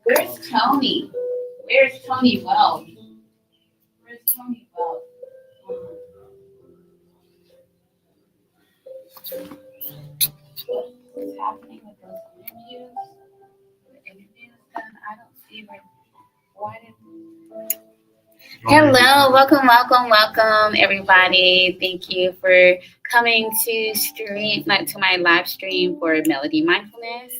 Where's Tony? Where's Tony Wells? Where's Tony Wells? What's happening with those interviews? The interviews done? I don't see where. Why did? Hello, welcome, everybody. Thank you for coming to my live stream for Melody Mindfulness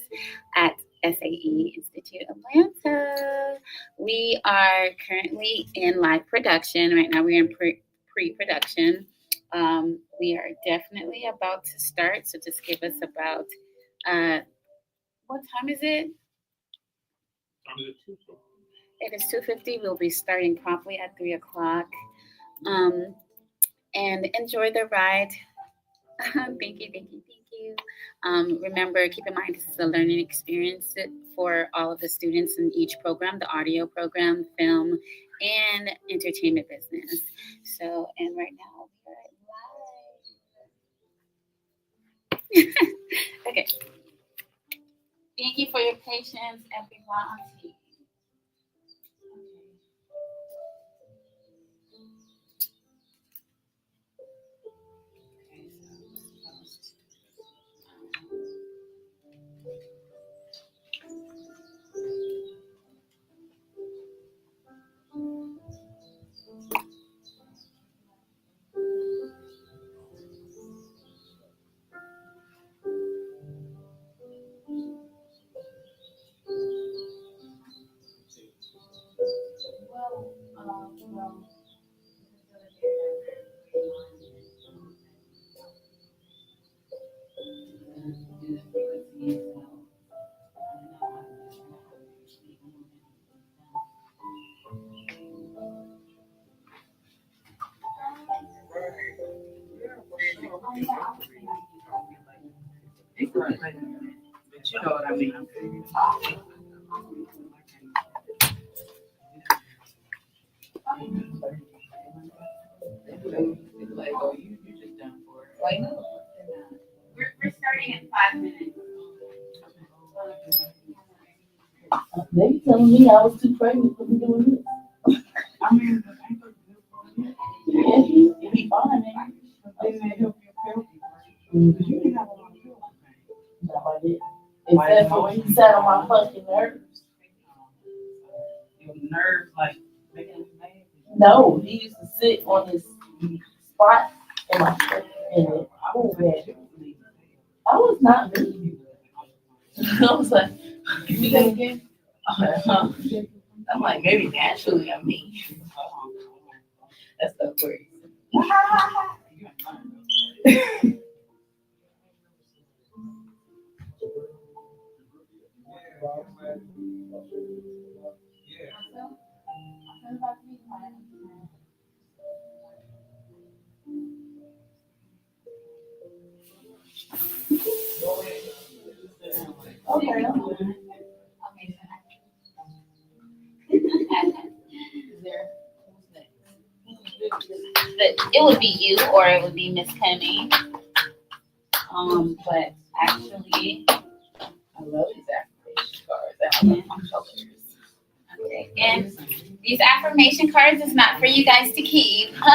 at SAE Institute Atlanta. We are currently in live production. Right now we're in pre-production. We are definitely about to start, so just give us about, what time is it? It is 2:50. We'll be starting promptly at 3 o'clock. And enjoy the ride. Thank you. Remember, keep in mind, this is a learning experience for all of the students in each program, the audio program, film, and entertainment business. So, and right now, we're live. Okay. Thank you for your patience, everyone. But you know what I mean. Like, oh, you just done for it. Like, no, we're starting in 5 minutes. They be telling me I was too pregnant for me doing this. I mean, I ain't gonna do it. Yeah, it'd be fine, man. Then they help you feel because you didn't have a lot of feel. No, I didn't. Except for when he sat on my fucking nerves. Your nerves, like, making you mad. No, he used to sit on his spot in my fucking head. I was not really. I was like, Give me that again. I'm like, maybe naturally I'm mean. That's so crazy. Okay. It would be you or it would be Miss Penny. But actually, I love these affirmation cards. I'm so curious. okay. And these affirmation cards is not for you guys to keep. But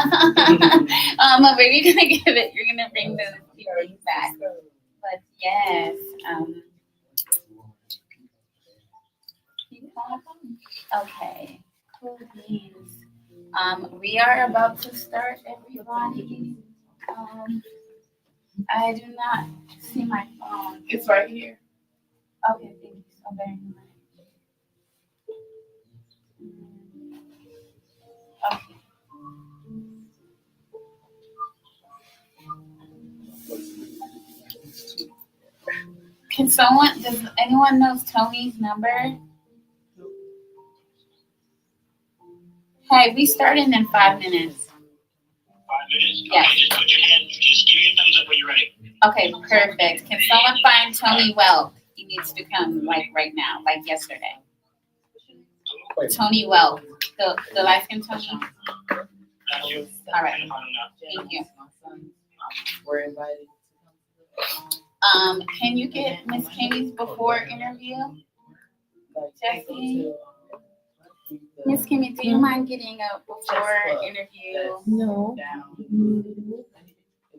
you're gonna give it. You're gonna bring the things back. But yes. Okay. Cool beans. We are about to start, everybody. I do not see my phone. It's right here. Okay, thank you so very much. Okay. Does anyone knows Tony's number? Hey, we starting in 5 minutes. 5 minutes? Yes. Okay, just put your hand, just give me a thumbs up when you're ready. Okay, perfect. Can someone find Tony Wealth? He needs to come like right now, like yesterday. Tony Wealth, the life skin Tony. Got you. All right. Find him now. Thank you. We're invited. Can you get Miss Kimmy's before interview? Jesse? Miss Kimmy, do you mind getting a before interview? No. It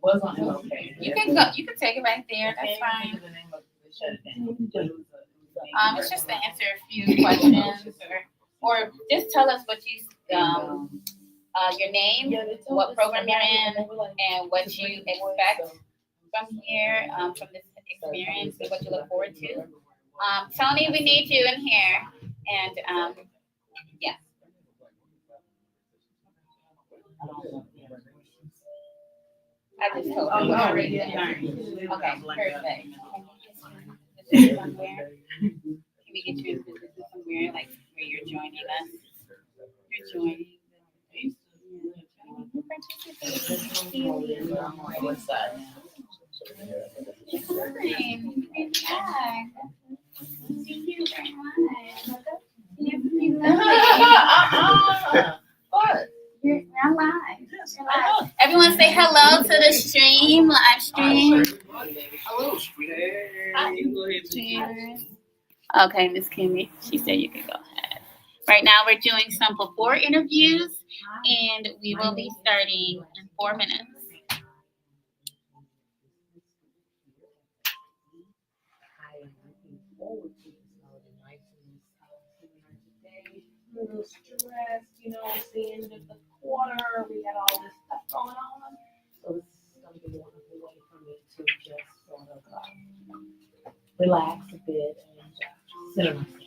was on MLK. You can go. You can take it right there. That's fine. It's just to answer a few questions, or just tell us what you your name, what program you're in, and what you expect from here, from this experience, and what you look forward to. Tony, we need you in here, and yeah. I just hope you already learned. Okay, perfect. Can we get you in position somewhere, like where you're joining us? You're joining. What's that? Fine. Yeah. Thank you very much. You're lovely. What? You're live. You're live. Everyone say hello to the stream, live stream. Hello, sweetheart. Cheers. Okay, Miss Kimmy, she said you can go ahead. Right now we're doing some before interviews, and we will be starting in 4 minutes. I am looking forward to this holiday mindfulness today. A little stressed, seeing the quarter, we had all this stuff going on. So this is going to be a wonderful way for me to just sort of relax a bit and center myself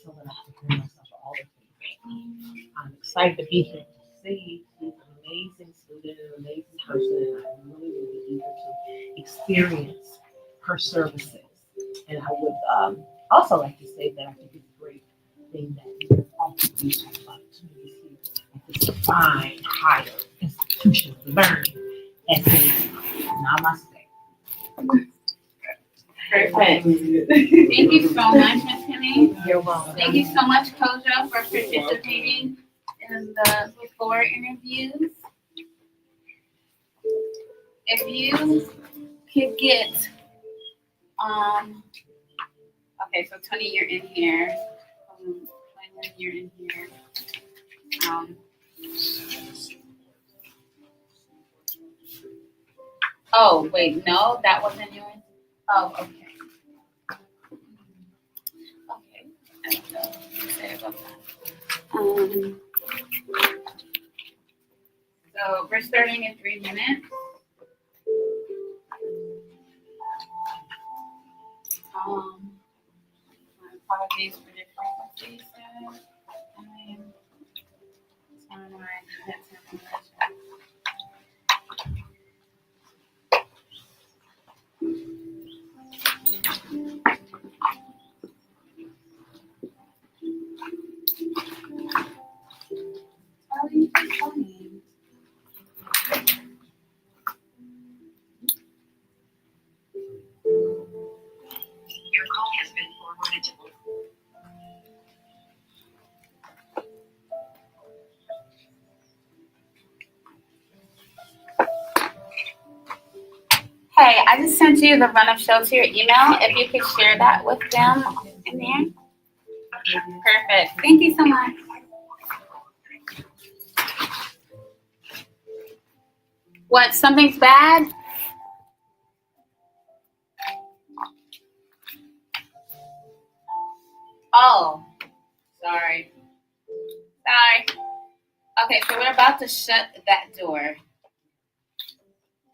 so that I can prepare myself for all the things. I'm excited to be here. See, she's an amazing student, an amazing person, and I really would be eager to experience her services. And I would also like to say that I think it's a great thing that you offer these opportunities here at this fine, higher institution of learning at the Namaste. Perfect. Thank you so much, Miss Kimmy. You're welcome. Thank you so much, Kojo, for participating in the before interviews. If you could get, okay, so Tony, you're in here. Tony, you're in here. Oh, wait, no, that wasn't yours? Oh, okay. Okay, I don't know what to say about that. So we're starting in 3 minutes. My apologies for the frequency. Your call has been forwarded to Hey, I just sent you the run-up show to your email. If you could share that with them in there. Perfect. Thank you so much. What, something's bad? Oh, sorry. Sorry. Okay, so we're about to shut that door.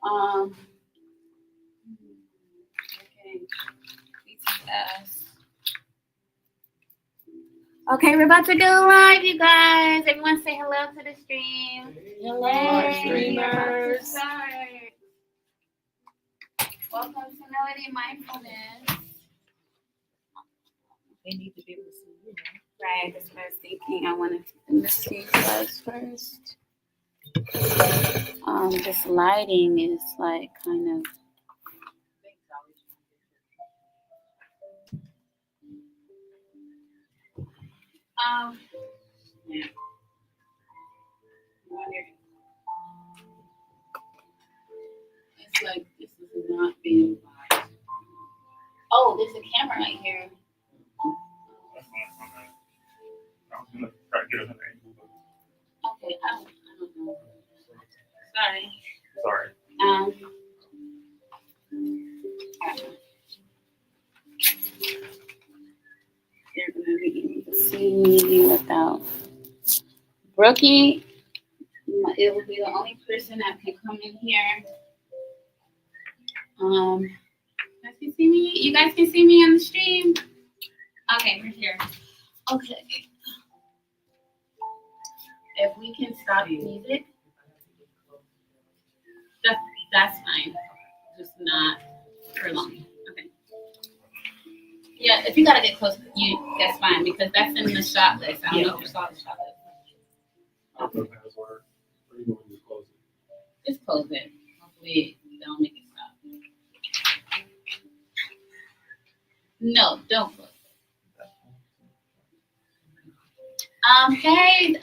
Okay. BTS. Okay, we're about to go live, you guys. Everyone say hello to the stream. Hello, streamers. Welcome to Melody Mindfulness. they need to be able to see you. Right, that's what I was thinking. I wanted to see you guys first. This lighting is like kind of. Yeah. It's like this is not being live. Oh, there's a camera right here. I'm gonna try to get an angle, but Okay, I don't know. Sorry. sorry. I don't know. You're gonna be able to see me without Brookie. It will be the only person that can come in here. You guys can see me. You guys can see me on the stream. Okay, we're here. Okay. If we can stop music, that's fine. Just not for long. Okay. Yeah, if you gotta get close, that's fine because that's in the shot list. I don't know if you saw the shot list. I don't know the password. Or you want to just close it? Just close it. Hopefully they'll make it stop. No, don't close it. Hey,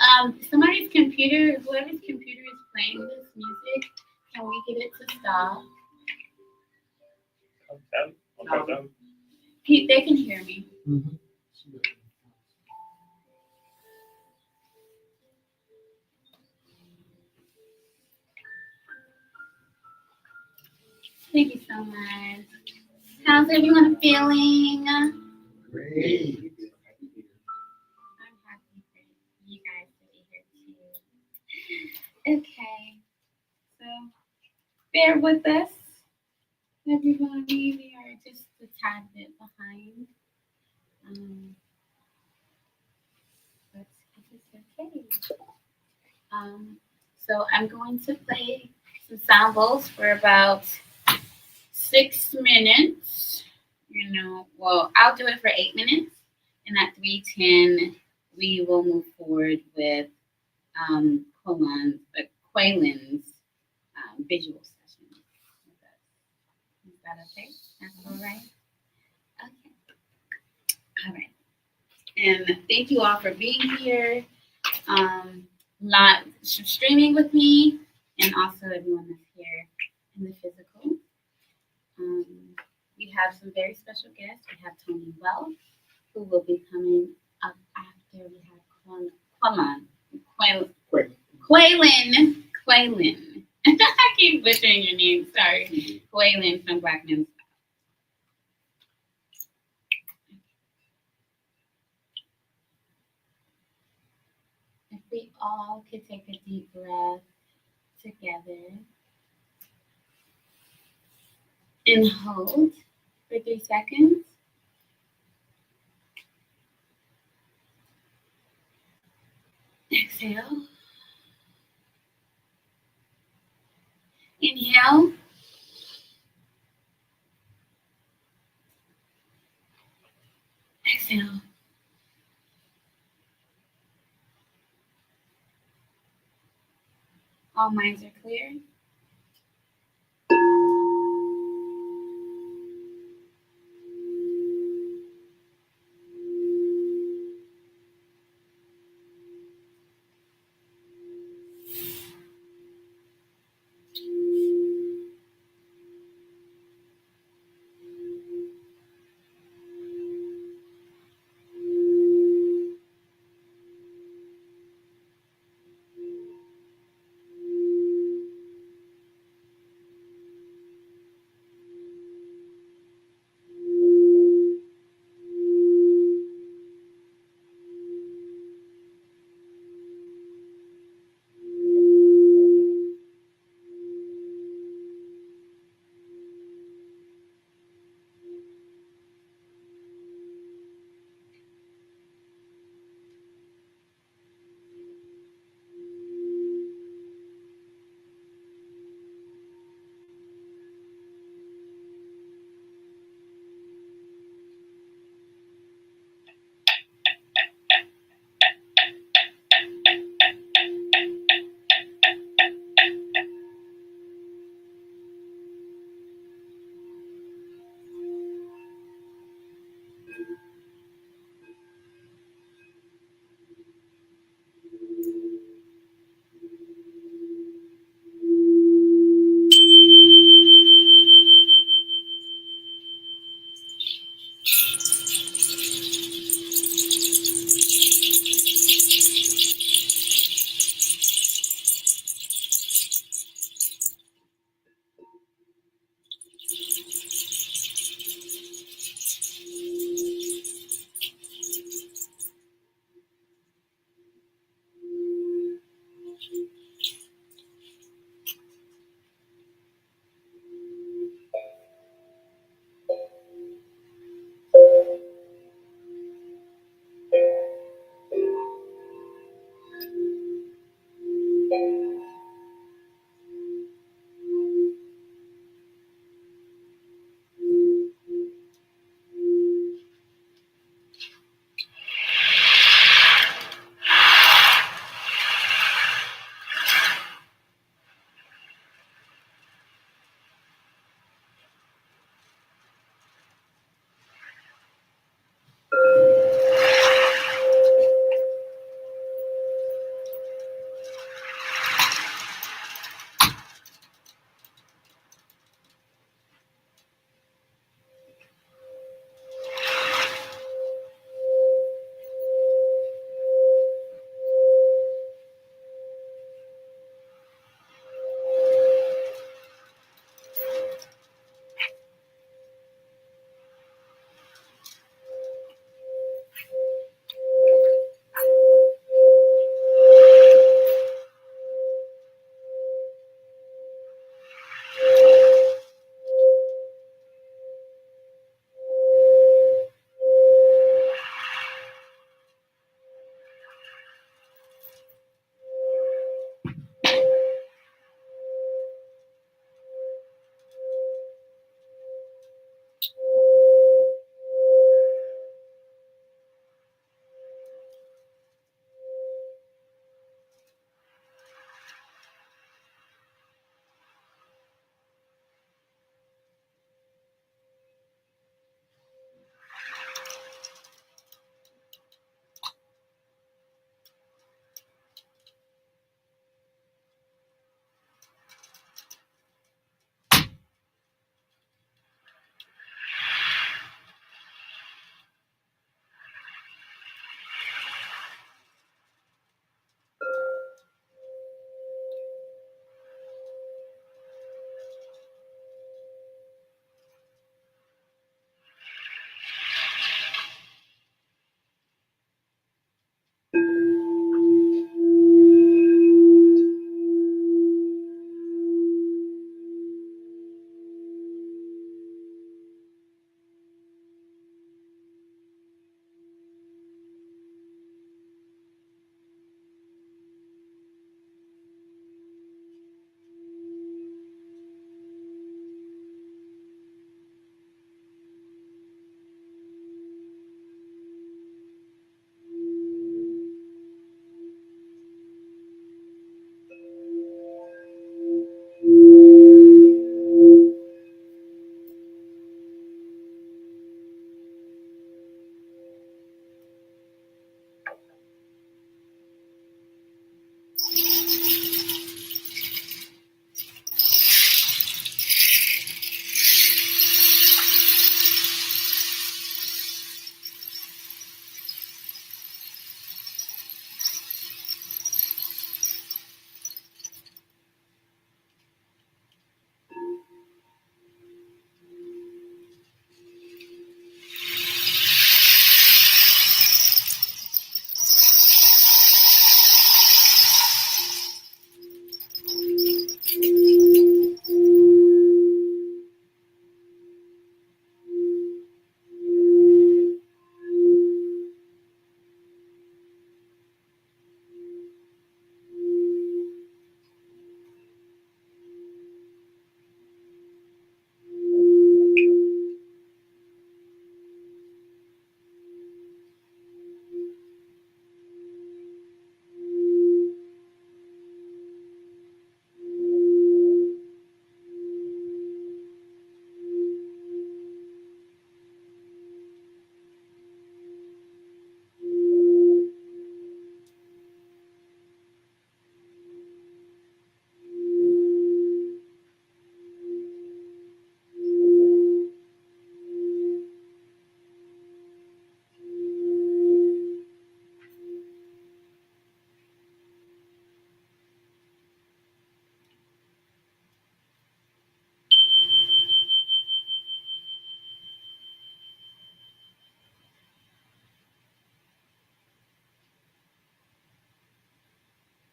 somebody's computer, whoever's computer is playing this music, can we get it to stop? Pete, they can hear me. Thank you so much. How's everyone feeling? Great. I'm happy for you guys to be here too. Okay, so bear with us, everybody. We are just a tad bit behind. But it's okay. So I'm going to play some sound bowls for about 6 minutes. Well, I'll do it for 8 minutes, and at 3:10 we will move forward with Quaylin's visual session. Is that okay? That's all right? Okay. All right. And thank you all for being here, live streaming with me, and also everyone that's here in the physical. We have some very special guests. We have Tony Wells, who will be coming up after we have Quaylin. I keep butchering your name. Sorry. Quaylin from Black Men's. If we all could take a deep breath together and hold for 3 seconds. Exhale. Inhale. Exhale. All minds are clear.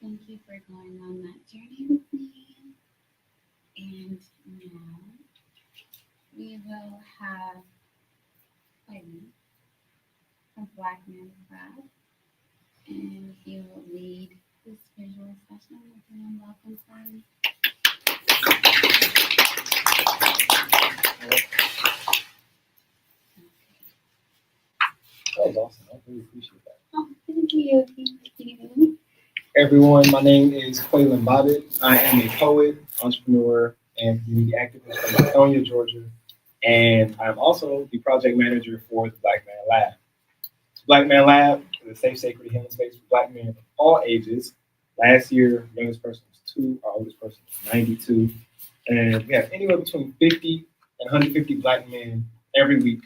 Thank you for going on that journey with me. And now we will have Clayton from Black Man Crowd, and he will lead this visual session with him. Welcome, Clayton. That was awesome. I really appreciate that. Oh, thank you. Thank you. Everyone, my name is Quaylen Bobbitt. I am a poet, entrepreneur, and community activist from Lithonia, Georgia. And I'm also the project manager for the Black Man Lab. Black Man Lab is a safe, sacred healing space for Black men of all ages. Last year, youngest person was 2, our oldest person was 92. And we have anywhere between 50 and 150 Black men every week.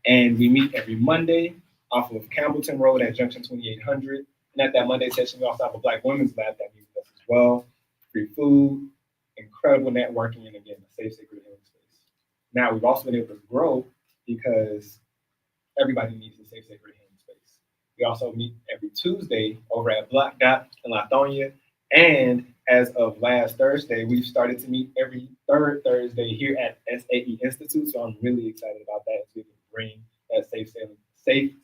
And we meet every Monday off of Campbellton Road at Junction 2800. And at that Monday session, we also have a Black Women's Lab that meets with us as well. Free food, incredible networking, and again, a safe, sacred healing space. Now, we've also been able to grow because everybody needs a safe, sacred healing space. We also meet every Tuesday over at Black Dot in Lithonia. And as of last Thursday, we've started to meet every third Thursday here at SAE Institute. So I'm really excited about that as we can bring that safe,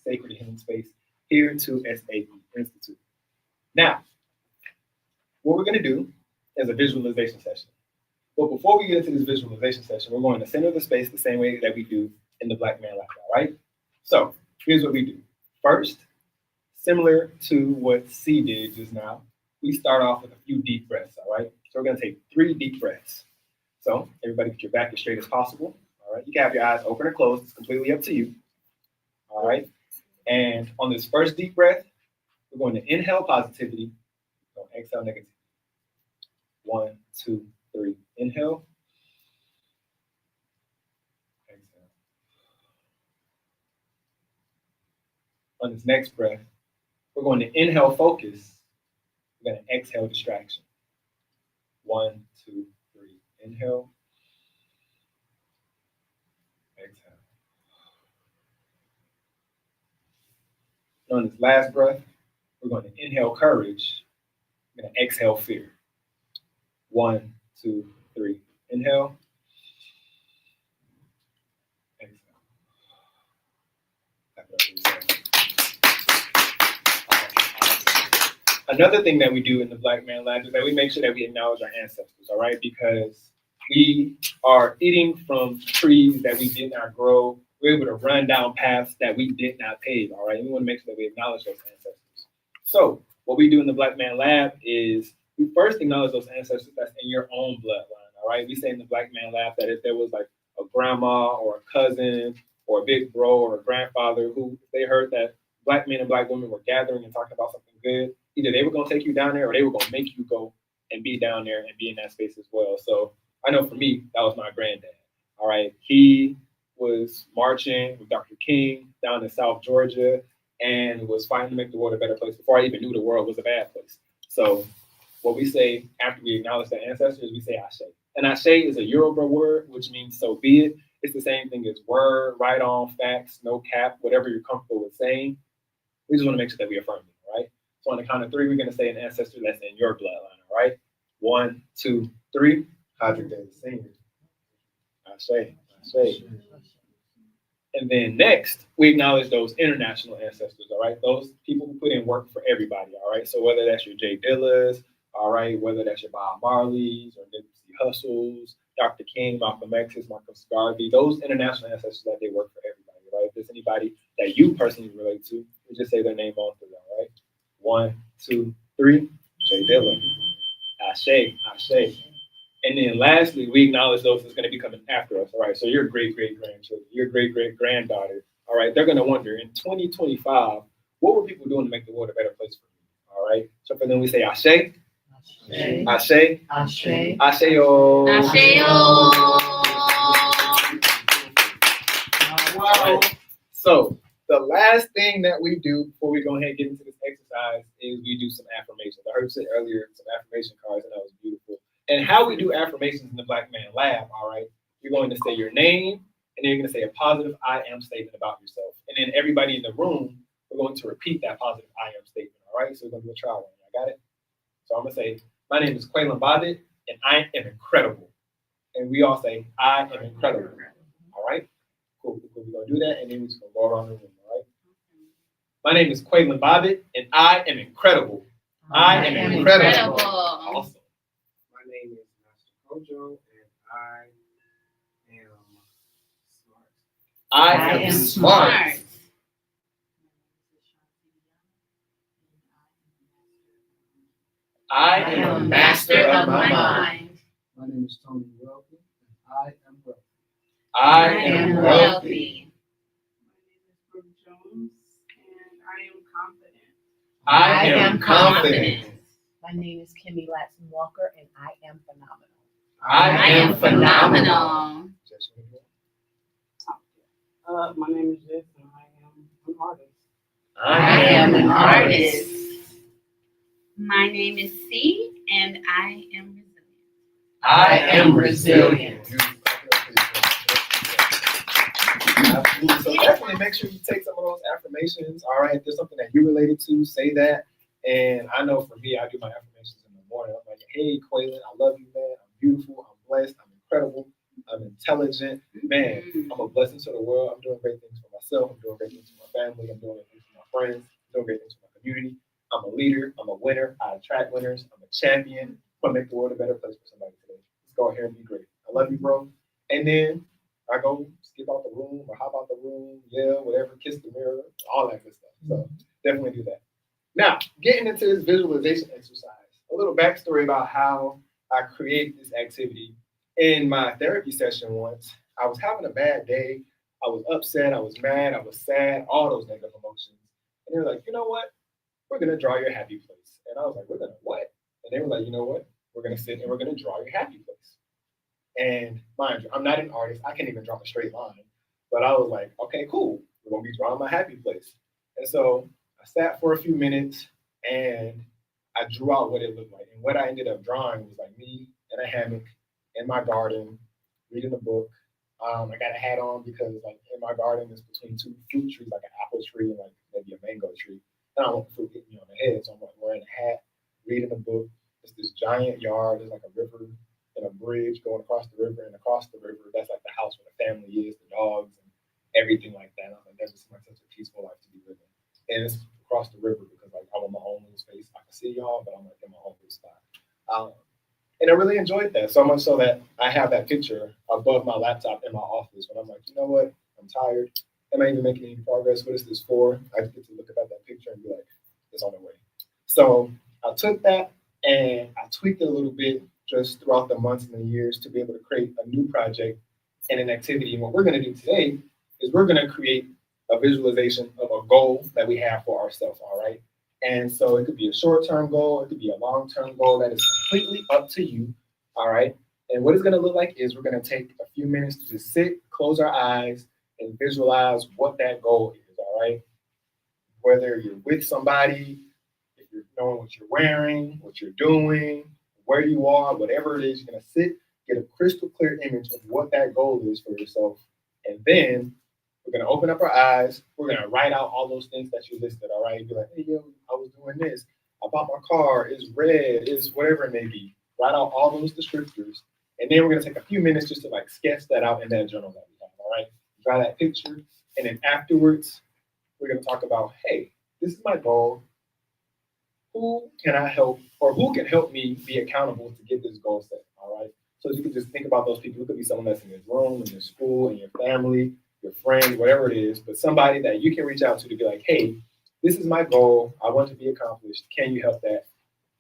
sacred healing space here to SAE Institute. Now, what we're going to do is a visualization session. But before we get into this visualization session, we're going to center the space the same way that we do in the Black Man Lab, all right? So here's what we do. First, similar to what C did just now, we start off with a few deep breaths, all right? So we're going to take 3 deep breaths. So everybody get your back as straight as possible, all right? You can have your eyes open or closed. It's completely up to you, all right? And on this first deep breath, we're going to inhale positivity, we're going to exhale negativity. 1, 2, 3. Inhale. Exhale. On this next breath, we're going to inhale focus. We're going to exhale distraction. 1, 2, 3. Inhale. Exhale. And on this last breath, we're going to inhale courage. We're going to exhale fear. 1, 2, 3. Inhale. Exhale. Another thing that we do in the Black Man Lab is that we make sure that we acknowledge our ancestors, all right? Because we are eating from trees that we did not grow. We're able to run down paths that we did not pave, all right? And we want to make sure that we acknowledge those ancestors. So what we do in the Black Man Lab is we first acknowledge those ancestors that's in your own bloodline, all right? We say in the Black Man Lab that if there was like a grandma or a cousin or a big bro or a grandfather who they heard that Black men and Black women were gathering and talking about something good, either they were going to take you down there or they were going to make you go and be down there and be in that space as well. So I know for me, that was my granddad. All right. He was marching with Dr. King down in South Georgia and was fighting to make the world a better place before I even knew the world was a bad place. So what we say after we acknowledge the ancestors, we say Ashe. And Ashe is a Yoruba word, which means so be it. It's the same thing as word, right on, facts, no cap, whatever you're comfortable with saying. We just want to make sure that we affirm it, all right? So on the count of 3, we're going to say an ancestor that's in your bloodline, all right? 1, 2, 3. Hadric Day the Senior. Ashe. And then next, we acknowledge those international ancestors, all right? Those people who put in work for everybody, all right? So whether that's your Jay Dillas, all right, whether that's your Bob Marleys or Nipsey Hussles, Dr. King, Malcolm X's, Marcus Garvey, those international ancestors that they work for everybody, right? If there's anybody that you personally relate to, we just say their name on through, all right? 1, 2, 3. Jay Dilla. Ashe. And then lastly, we acknowledge those that's going to be coming after us, all right? So your great-great-grandchildren, your great-great-granddaughter, all right? They're going to wonder, in 2025, what were people doing to make the world a better place for me, all right? So for them, we say Ashe. Ashe. Ashe-o. Wow. So the last thing that we do before we go ahead and get into this exercise is we do some affirmations. I heard you say earlier some affirmation cards, and that was beautiful. And how we do affirmations in the Black Man Lab, all right, you're going to say your name, and then you're going to say a positive I am statement about yourself. And then everybody in the room, we're going to repeat that positive I am statement, all right? So we're going to do a trial run. I got it? So I'm gonna say, my name is Quaylen Bobbitt, and I am incredible. And we all say, I am incredible. All right? Cool. We're gonna do that, and then we're just gonna go around the room. All right? My name is Quaylen Bobbitt, and I am incredible. I am incredible. Awesome. My name is Master Kojo, and I am smart. I am smart. I am a master of my mind. My name is Tony Wealthy, and I am wealthy. I am wealthy. My name is Brooke Jones, and I am confident. I am confident. My name is Kimmy Latson Walker, and I am phenomenal. I am phenomenal. My name is Jess, and I am an artist. I am an artist. My name is C, and I am resilient. I am resilient. Absolutely. So definitely make sure you take some of those affirmations. All right, if there's something that you related to, say that. And I know for me, I do my affirmations in the morning. I'm like, hey, Quaylen, I love you, man. I'm beautiful. I'm blessed. I'm incredible. I'm intelligent. Man, I'm a blessing to the world. I'm doing great things for myself. I'm doing great things for my family. I'm doing great things for my friends. I'm doing great things for my community. I'm a leader. I'm a winner. I attract winners. I'm a champion. I'm going to make the world a better place for somebody today. Let's go out here and be great. I love you, bro. And then I go skip out the room or hop out the room, yell, whatever, kiss the mirror, all that good stuff. So definitely do that. Now, getting into this visualization exercise, a little backstory about how I created this activity. In my therapy session once, I was having a bad day. I was upset, I was mad, I was sad, all those negative emotions. And they were like, you know what? We're going to draw your happy place. And I was like, we're going to what? And they were like, you know what? We're going to sit and we're going to draw your happy place. And mind you, I'm not an artist. I can't even draw a straight line. But I was like, okay, cool. We're going to be drawing my happy place. And so I sat for a few minutes and I drew out what it looked like. And what I ended up drawing was like me in a hammock in my garden, reading a book. I got a hat on because like in my garden it's between two fruit trees, like an apple tree and like maybe a mango tree. And I don't want the fruit hitting me on the head. So I'm like wearing a hat, reading a book. It's this giant yard. There's like a river and a bridge going across the river. And across the river, that's like the house where the family is, the dogs and everything like that. And I was like, that just seems like such a peaceful life to be living. And it's across the river because like I want my own little space. I can see y'all, but I'm like in my own little spot. And I really enjoyed that so much so that I have that picture above my laptop in my office when I'm like, you know what? I'm tired. Am I even making any progress? What is this for? I get to look at that picture and be like, it's on the way. So I took that and I tweaked it a little bit just throughout the months and the years to be able to create a new project and an activity. And what we're going to do today is we're going to create a visualization of a goal that we have for ourselves, all right? And so it could be a short-term goal, it could be a long-term goal that is completely up to you, all right? And what it's gonna look like is we're gonna take a few minutes to just sit, close our eyes, and visualize what that goal is, all right? Whether you're with somebody, if you're knowing what you're wearing, what you're doing, where you are, whatever it is, you're gonna sit, get a crystal clear image of what that goal is for yourself, and then we're going to open up our eyes. We're going to write out all those things that you listed, all right? Be like, hey, yo, I was doing this. I bought my car. It's red. It's whatever it may be. Write out all those descriptors. And then we're going to take a few minutes just to like sketch that out in that journal that we have, all right? Draw that picture. And then afterwards, we're going to talk about, hey, this is my goal. Who can I help or who can help me be accountable to get this goal set, all right? So you can just think about those people. It could be someone that's in your room, in your school, in your family, your friend, whatever it is, but somebody that you can reach out to be like, hey, this is my goal. I want to be accomplished. Can you help that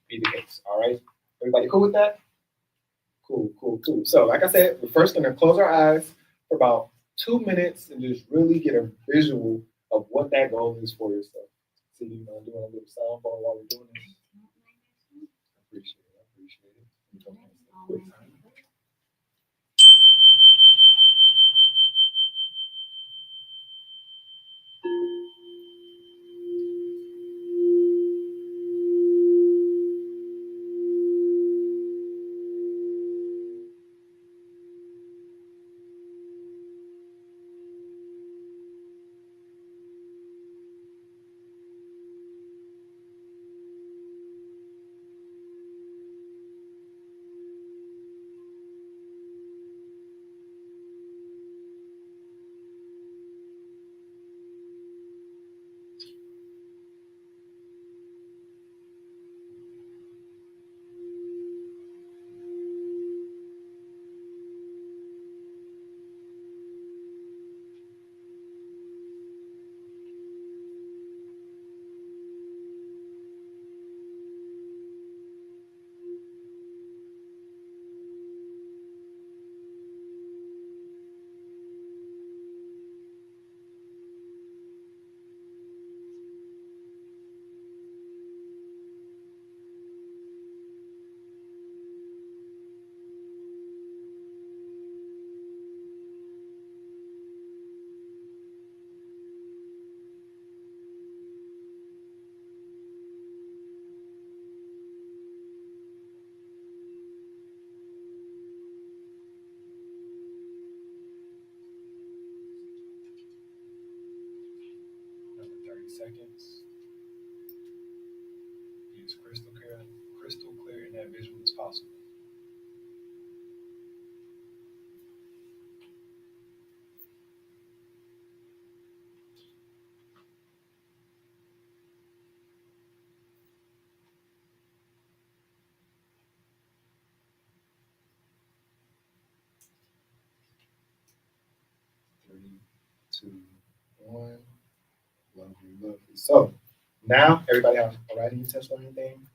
be the case? All right. Everybody cool with that? Cool. So like I said, we're first going to close our eyes for about 2 minutes and just really get a visual of what that goal is for yourself. See, you know, doing a little sound ball while we're doing this. I appreciate it. Quick time. 30 seconds. Be as crystal clear in that visual as possible. Three, two, one. Lovely, lovely. So now everybody have a writing utensil or anything?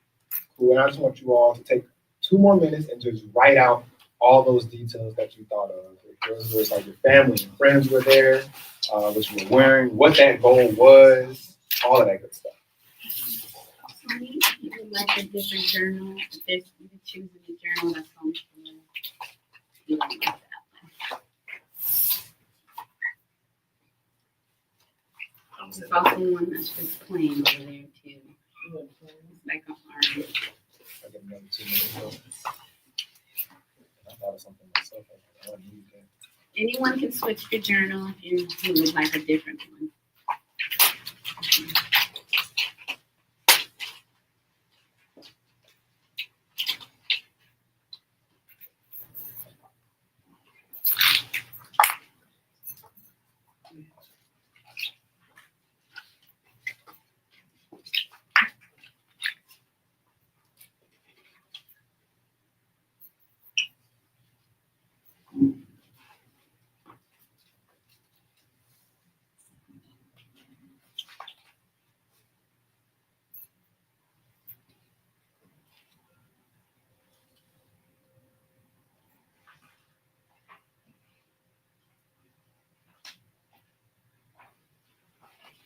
Cool. And I just want you all to take 2 more minutes and just write out all those details that you thought of. It was like your family and friends were there, what you were wearing, what that goal was, all of that good stuff. You would like a different journal. If there's you choose a journal that's home for you don't like that one. There's also one that's just plain over there too. It's like an orange. I get another 2 minutes. I thought of something myself. I don't need that. Anyone can switch the journal if you would like a different one.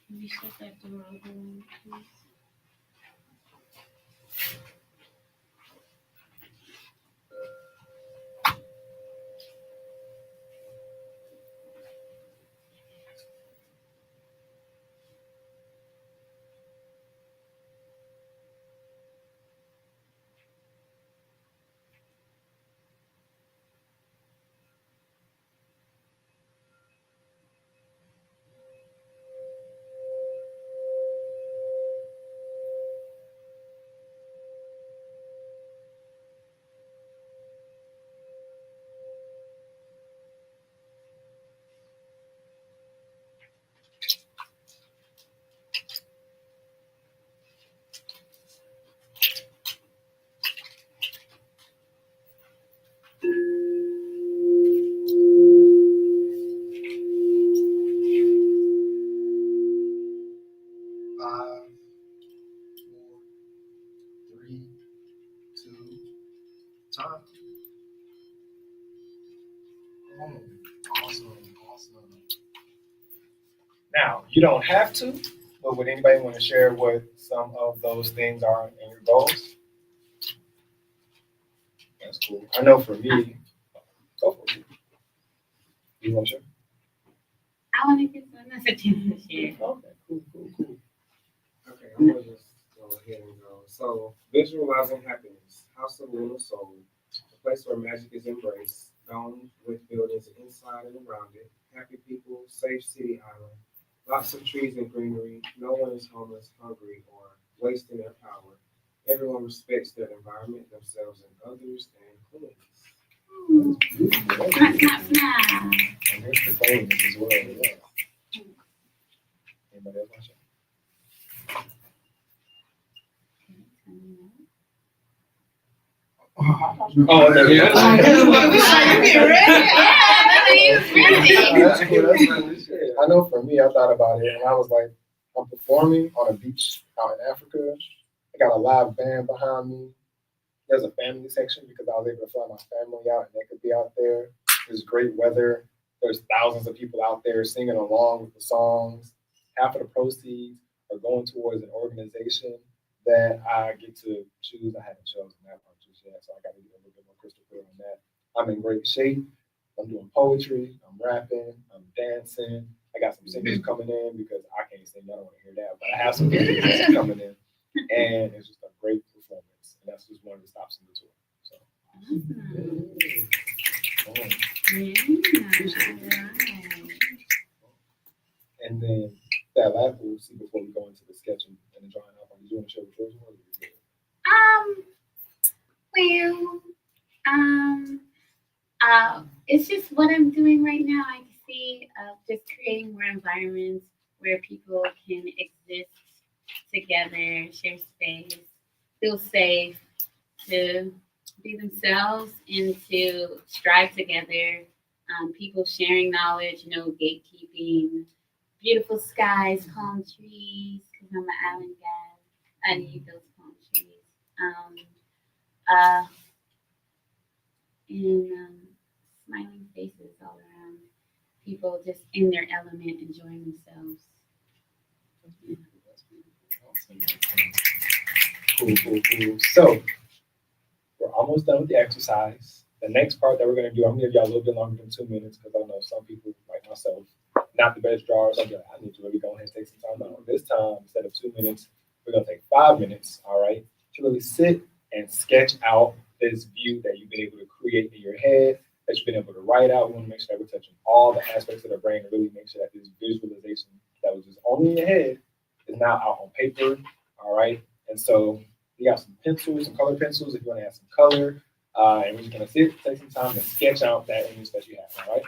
Can you shut that door open, please? Five, 4, 3, 2, time. Awesome. Now, you don't have to, but would anybody want to share what some of those things are in your goals? That's cool. I know for me, go for it. You want to share? I want to get another thing to share. Okay, cool. Okay, I'm gonna just go ahead and go. So, visualizing happiness, house of lunar soul, a place where magic is embraced, domed with buildings inside and around it, happy people, safe city island, lots of trees and greenery, no one is homeless, hungry, or wasting their power. Everyone respects their environment, themselves, and others, and cleanliness. And here's the cleanliness as well. Yeah. Anybody else want to share? Oh, yeah. That's cool. I know for me, I thought about it, and I was like, I'm performing on a beach out in Africa. I got a live band behind me. There's a family section because I was able to fly my family out, and they could be out there. There's great weather. There's thousands of people out there singing along with the songs. Half of the proceeds are going towards an organization that I get to choose. I haven't chosen that part just yet, so I got to get a little bit more crystal clear on that. I'm in great shape. I'm doing poetry. I'm rapping. I'm dancing. I got some singers coming in because I can't sing. I don't want to hear that, but I have some singers coming in, and it's just a great performance. And that's just one of the stops in the tour. So. And then that last we'll see before we go into the sketching and the drawing out. Are you doing a show with yours? Well, it's just what I'm doing right now. I see just creating more environments where people can exist together, share space, feel safe to be themselves and to strive together. People sharing knowledge, no gatekeeping, beautiful skies, palm trees, because I'm an island gal. I need those palm trees. Um, uh, and smiling faces all around. People just in their element, enjoying themselves. Cool. So we're almost done with the exercise. The next part that we're going to do, I'm going to give y'all a little bit longer than 2 minutes because I know some people, like myself, not the best drawers. I'm like, I need to really go ahead and take some time out. This time, instead of 2 minutes, we're going to take 5 minutes, all right, to really sit and sketch out this view that you've been able to create in your head, that you've been able to write out. We want to make sure that we're touching all the aspects of the brain and really make sure that this visualization that was just only in your head is now out on paper, all right? And so we got some pencils, some color pencils if you want to add some color. And we're just going to sit, take some time to sketch out that image that you have, all right?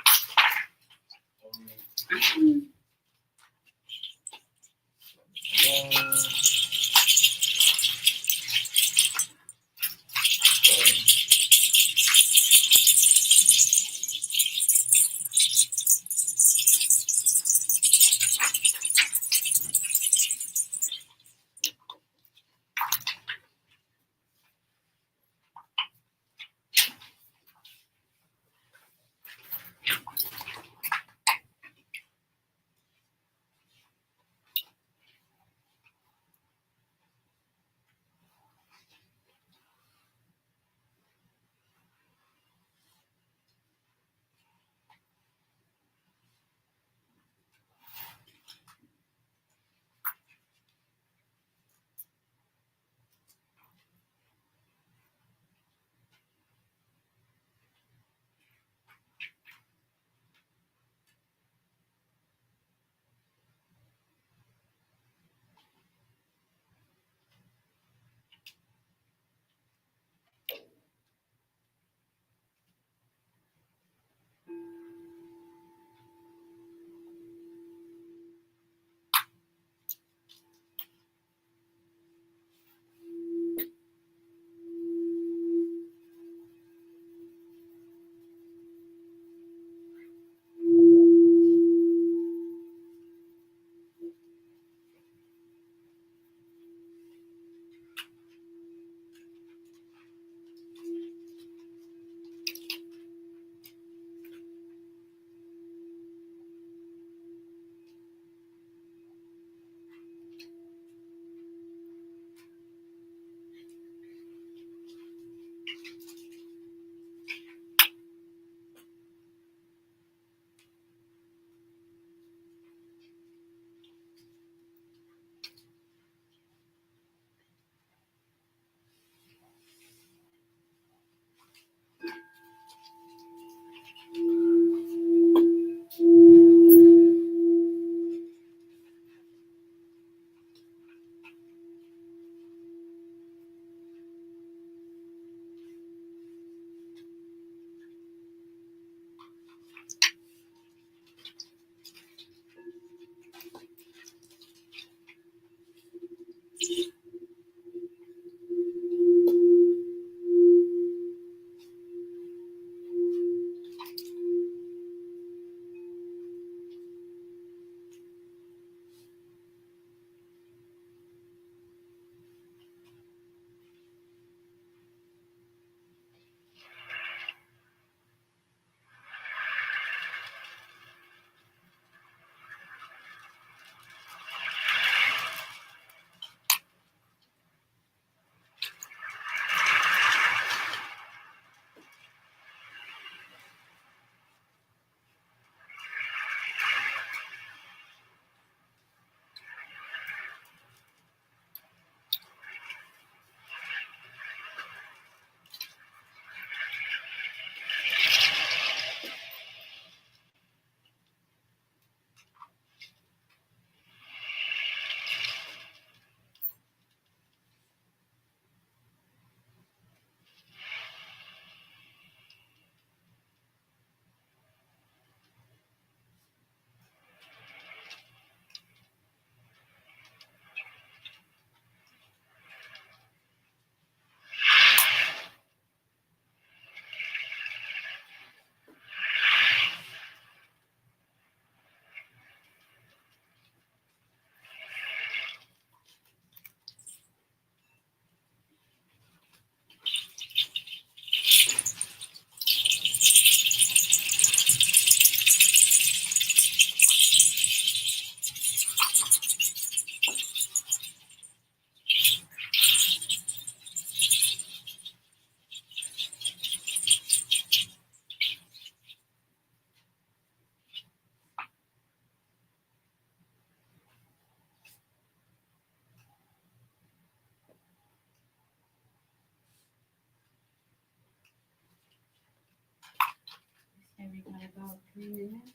Okay, we're gonna go 3 minutes.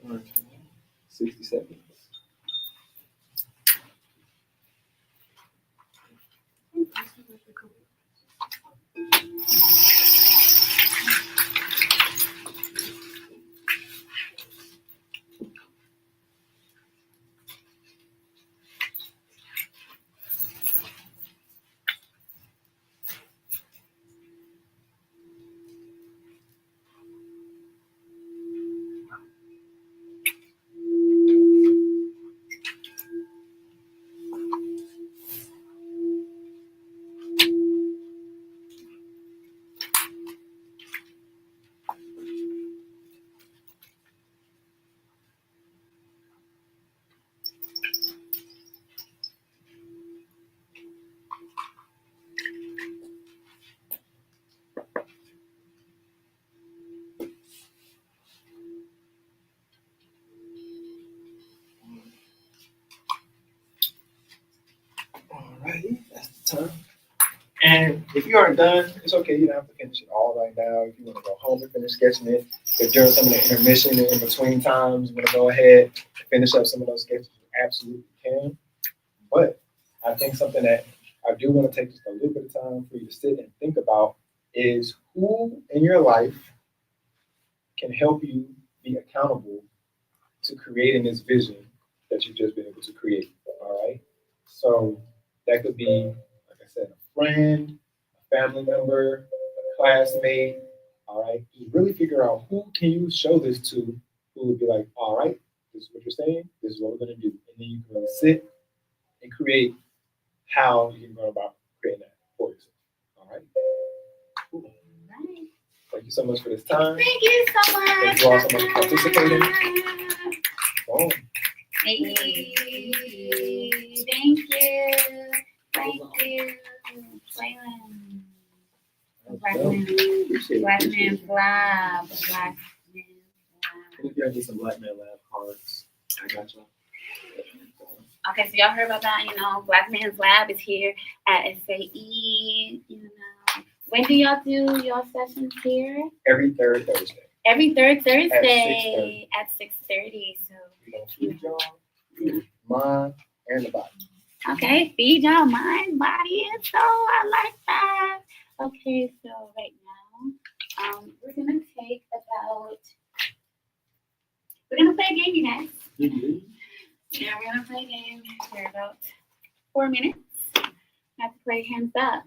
Okay. 60 seconds. Alrighty, that's the time. And if you aren't done, it's okay. You don't have to finish it all right now. If you want to go home and finish sketching it, if during some of the intermission and in between times you want to go ahead and finish up some of those sketches, you absolutely can. But I think something that I do want to take just a little bit of time for you to sit and think about is who in your life can help you be accountable to creating this vision that you've just been able to create. All right. So that could be, like I said, a friend, a family member, a classmate. All right. You really figure out who can you show this to who would be like, all right, this is what you're saying, this is what we're gonna do. And then you can really sit and create how you can go about creating that for yourself. All right. Cool. Right. Thank you so much for this time. Thank you so much. Thank you all so much for participating. Boom. Hey, thank you. Thank you. Waylon. Black man. Black man blab. Black man If you need some Black Man Lab cards, I got y'all. blab. Okay, so y'all heard about that, Black Man's Lab is here at SAE, When do y'all do your sessions here? Every third Thursday. Every third Thursday 6:30. at 6:30. So, We're gonna feed y'all, mind, and the body. okay, feed y'all mind, body, and soul. I like that. Okay, so right now, we're gonna take we're gonna play a game, you guys. Yeah, we're gonna play a game for about 4 minutes. I have to play hands up.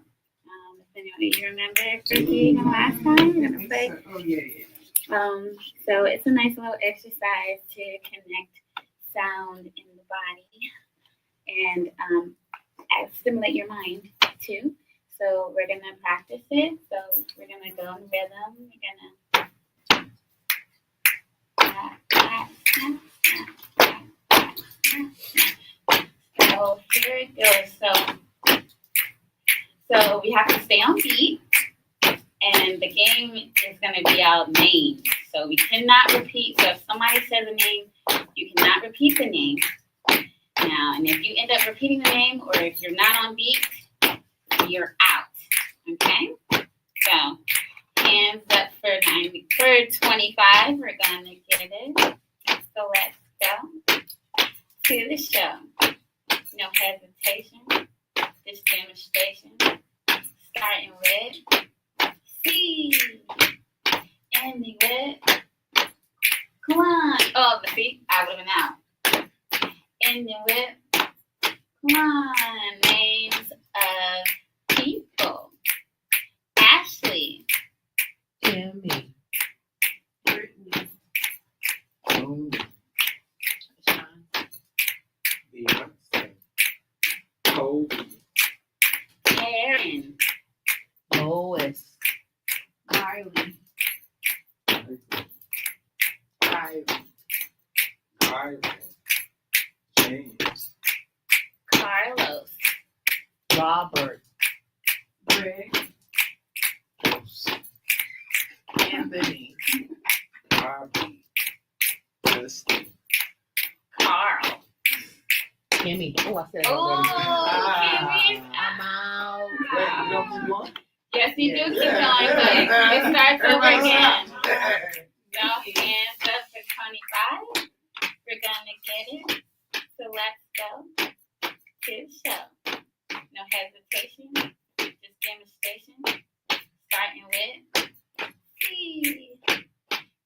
If anybody you remember Ricky the last time, we're gonna play. Oh, yeah. So it's a nice little exercise to connect sound in the body and stimulate your mind too. So we're gonna practice it. So we're gonna go in rhythm. We're gonna. So here it goes. So we have to stay on beat, and the game is gonna be out names. So we cannot repeat. So if somebody says a name, you cannot repeat the name. Now, and if you end up repeating the name, or if you're not on beat, you're out. Okay? So, hands up for 25. We're gonna get it. So let's go to the show. No hesitation. This demonstration. Starting with C. Ending with. Come on. Oh, the feet. I would have been out. Ending with. Come on. Names of people. Ashley. Timmy. Brittany. Beyonce. Kobe. Karen. Lois. Kylie. Kyrie. James. Carlos. Robert. Greg. Anthony. Bobby. Dustin. Carl. Kimmy. Oh, I said Oh, already. Kimmy's I'm out. Wait, you don't keep going? Yes, you do keep Yeah. going, but it starts over Everybody again. stop. No hands up for 25. We're gonna get it. So let's go to the show. No hesitation. Just demonstration. Starting with C.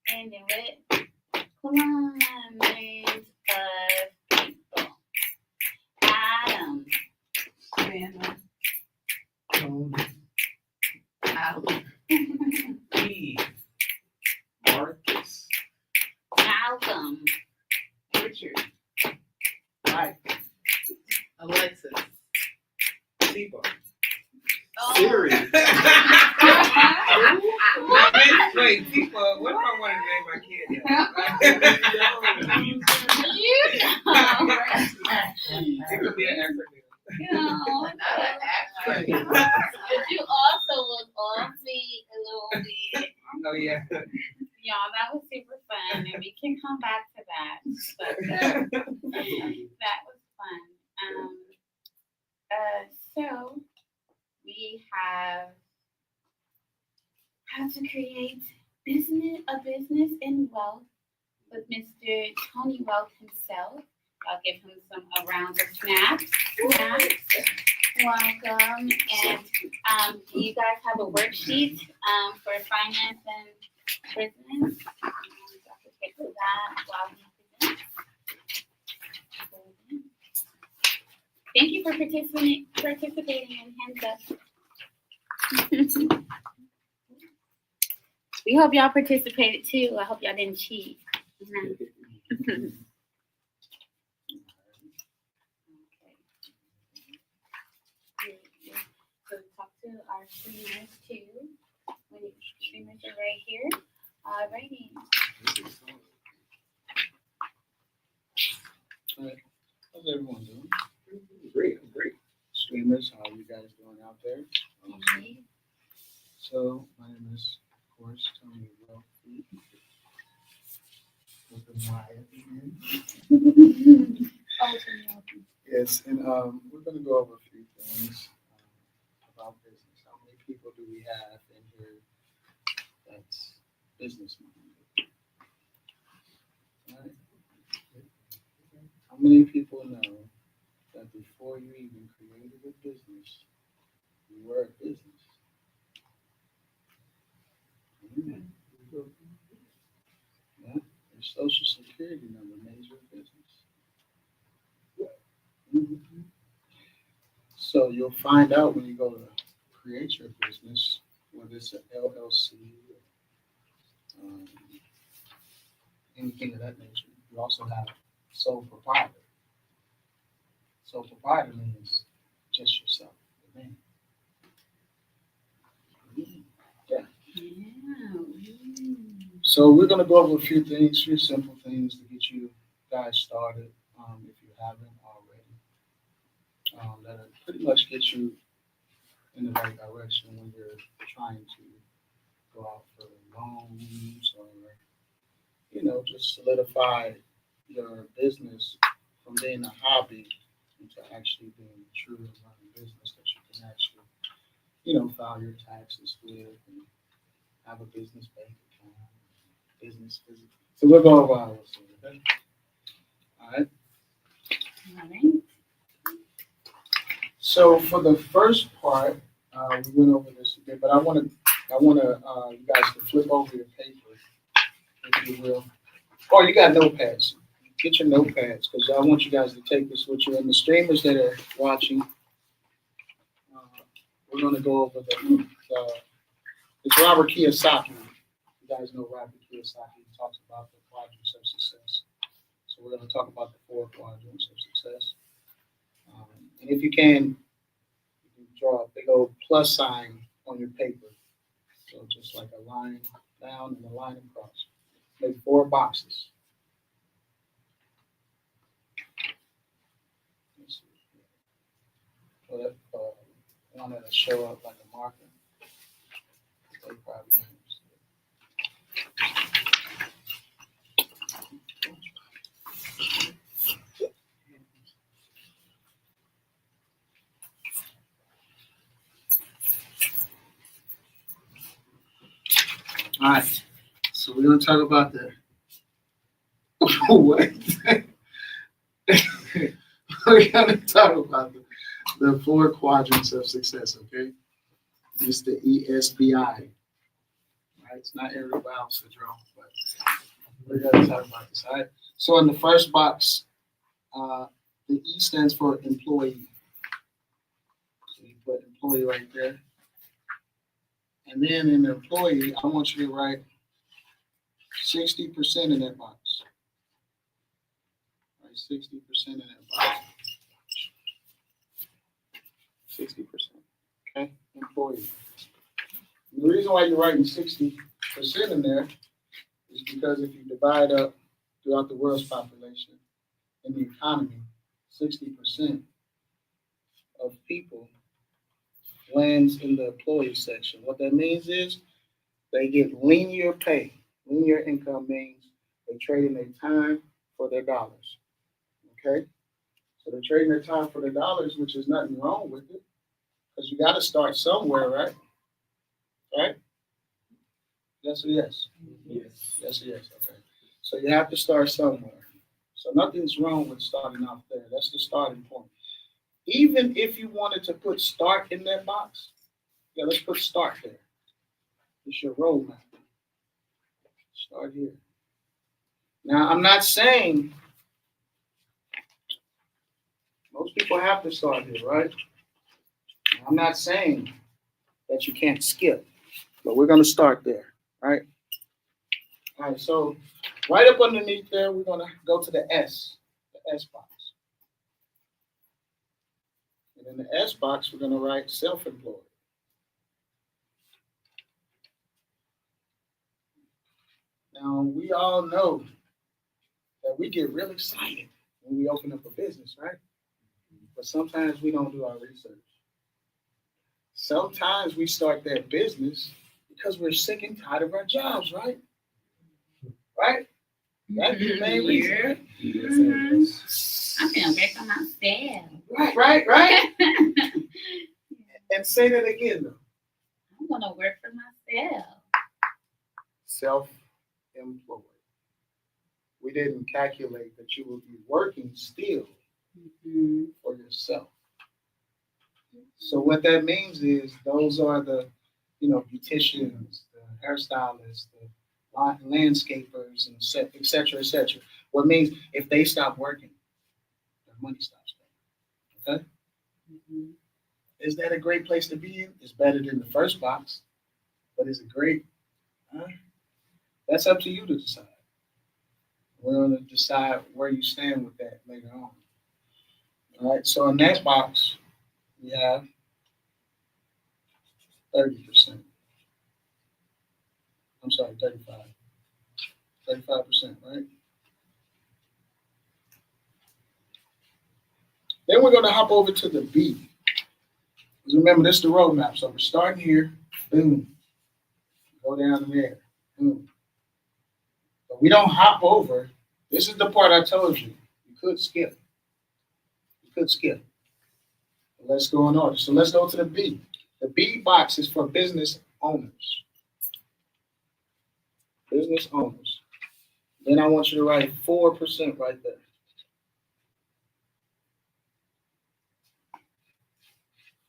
Ending with. Come on, names of people. Adam. Savannah. Tony. Allie. E. Marcus. Malcolm. Richard. Mike. Alexis. Tifa. Oh. Siri. Wait, Tifa, what if I wanted to name my kid that? You know. It could be an acronym. No. Not an acronym. But you also look awfully a little bit. Oh, yeah. Y'all, that was super fun, and we can come back to that. But that was fun. So we have how to create a business in wealth with Mr. Tony Wealth himself. I'll give him a round of snaps. Welcome. And do you guys have a worksheet for finance and business? I can take that while he presents. Thank you for participating in Hands Up. We hope y'all participated too. I hope y'all didn't cheat. So talk to our streamers too. Streamers are right here. Alrighty. How's everyone doing? Great. Streamers, how are you guys doing out there? So, my name is, of course, Tony Wealthy. With the Y at the end. Yes, and we're going to go over a few things about business. How many people do we have in here that's business minded? Right? How many people know that before you even created a business, you were a business? Yeah, your social security number made you a business. Mm-hmm. So you'll find out when you go to create your business, whether it's an LLC or anything of that nature. You also have sole proprietor. Sole proprietor means just yourself, the name. Yeah. So we're going to go over a few things, few simple things to get you guys started, if you haven't already. That'll pretty much get you in the right direction when you're trying to go out for loans or just solidify your business from being a hobby into actually being a true and running business that you can actually, file your taxes with and have a business bank account, business physical. So we'll go over all those things, okay? All right. All right. So for the first part, we went over this a bit, but I want you guys to flip over your paper, if you will. Or you got notepads. Get your notepads because I want you guys to take this with you. And the streamers that are watching, we're going to go over it's Robert Kiyosaki. You guys know Robert Kiyosaki. He talks about the quadrants of success. So we're going to talk about the 4 quadrants of success. And if you can draw a big old plus sign on your paper. So just like a line down and a line across. Make 4 boxes. Let's see. Put one that'll show up like a marker. They probably All right, so we're going to talk about the what? We're going to talk about the 4 quadrants of success, okay? It's the ESBI. Right? It's not irritable bowel syndrome, but we're going to talk about this, all right? So in the first box, the E stands for employee. So you put employee right there. And then in the employee, I want you to write 60% in that box. Right, 60% in that box. 60%. Okay, employee. And the reason why you're writing 60% in there is because if you divide up throughout the world's population in the economy, 60% of people lands in the employee section. What that means is they get linear pay. Linear income means they trade in their time for their dollars. Okay? So they're trading their time for their dollars, which is nothing wrong with it. Because you got to start somewhere, right? Right? Yes or yes? Yes. Yes or yes. Okay. So you have to start somewhere. So nothing's wrong with starting off there. That's the starting point. Even if you wanted to put start in that box, yeah, let's put start there. It's your roadmap. Start here. Now, I'm not saying most people have to start here, right? I'm not saying that you can't skip, but we're going to start there, right? All right, so right up underneath there, we're going to go to the S box. And in the S box, we're going to write self-employed. Now, we all know that we get real excited when we open up a business, right? But sometimes we don't do our research. Sometimes we start that business because we're sick and tired of our jobs, right? Right? That's the main reason. I feel great for myself. Right. And say that again, though. I'm gonna work for myself. Self-employed. We didn't calculate that you would be working still for yourself. So what that means is those are the, beauticians, the hairstylists, the landscapers, and et cetera, et cetera. What means if they stop working, their money stops coming. Okay? Is that a great place to be in? It's better than the first box, but is it great? That's up to you to decide. We're going to decide where you stand with that later on. All right, so in that box, we have 30%. I'm sorry, 35. 35%, right? Then we're going to hop over to the B. Because remember, this is the roadmap. So we're starting here, boom. Go down there, boom. But We don't hop over. This is the part I told you. You could skip. You could skip. But let's go in order. So let's go to the B. The B box is for business owners. Business owners. Then I want you to write 4% right there.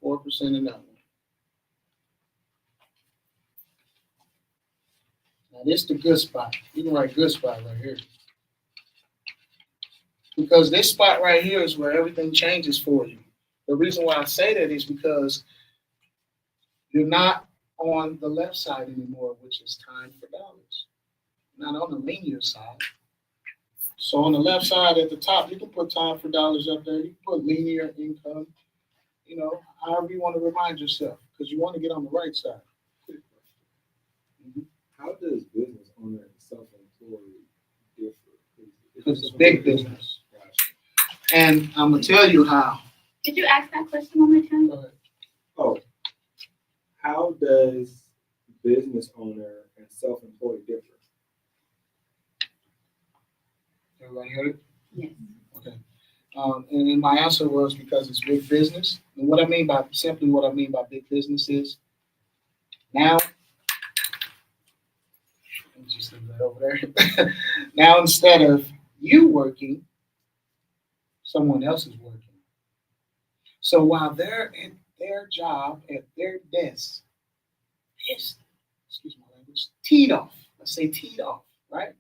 4% in that one. Now this is the good spot. You can write good spot right here. Because this spot right here is where everything changes for you. The reason why I say that is because you're not on the left side anymore, which is time for dollars. Not on the linear side. So on the left side at the top, you can put time for dollars up there. You can put linear income, however you want to remind yourself, because you want to get on the right side. How does business owner and self-employed differ? Because it's big business. And I'm going to tell you how. Did you ask that question one more time? Go ahead. Oh, how does business owner and self-employed differ? Everybody heard it? Yes. Okay. And my answer was because it's big business. And what I mean by big business is now, let me just leave that over there. Now, instead of you working, someone else is working. So while they're at their job, at their desk, excuse my language, teed off. Let's say teed off, right?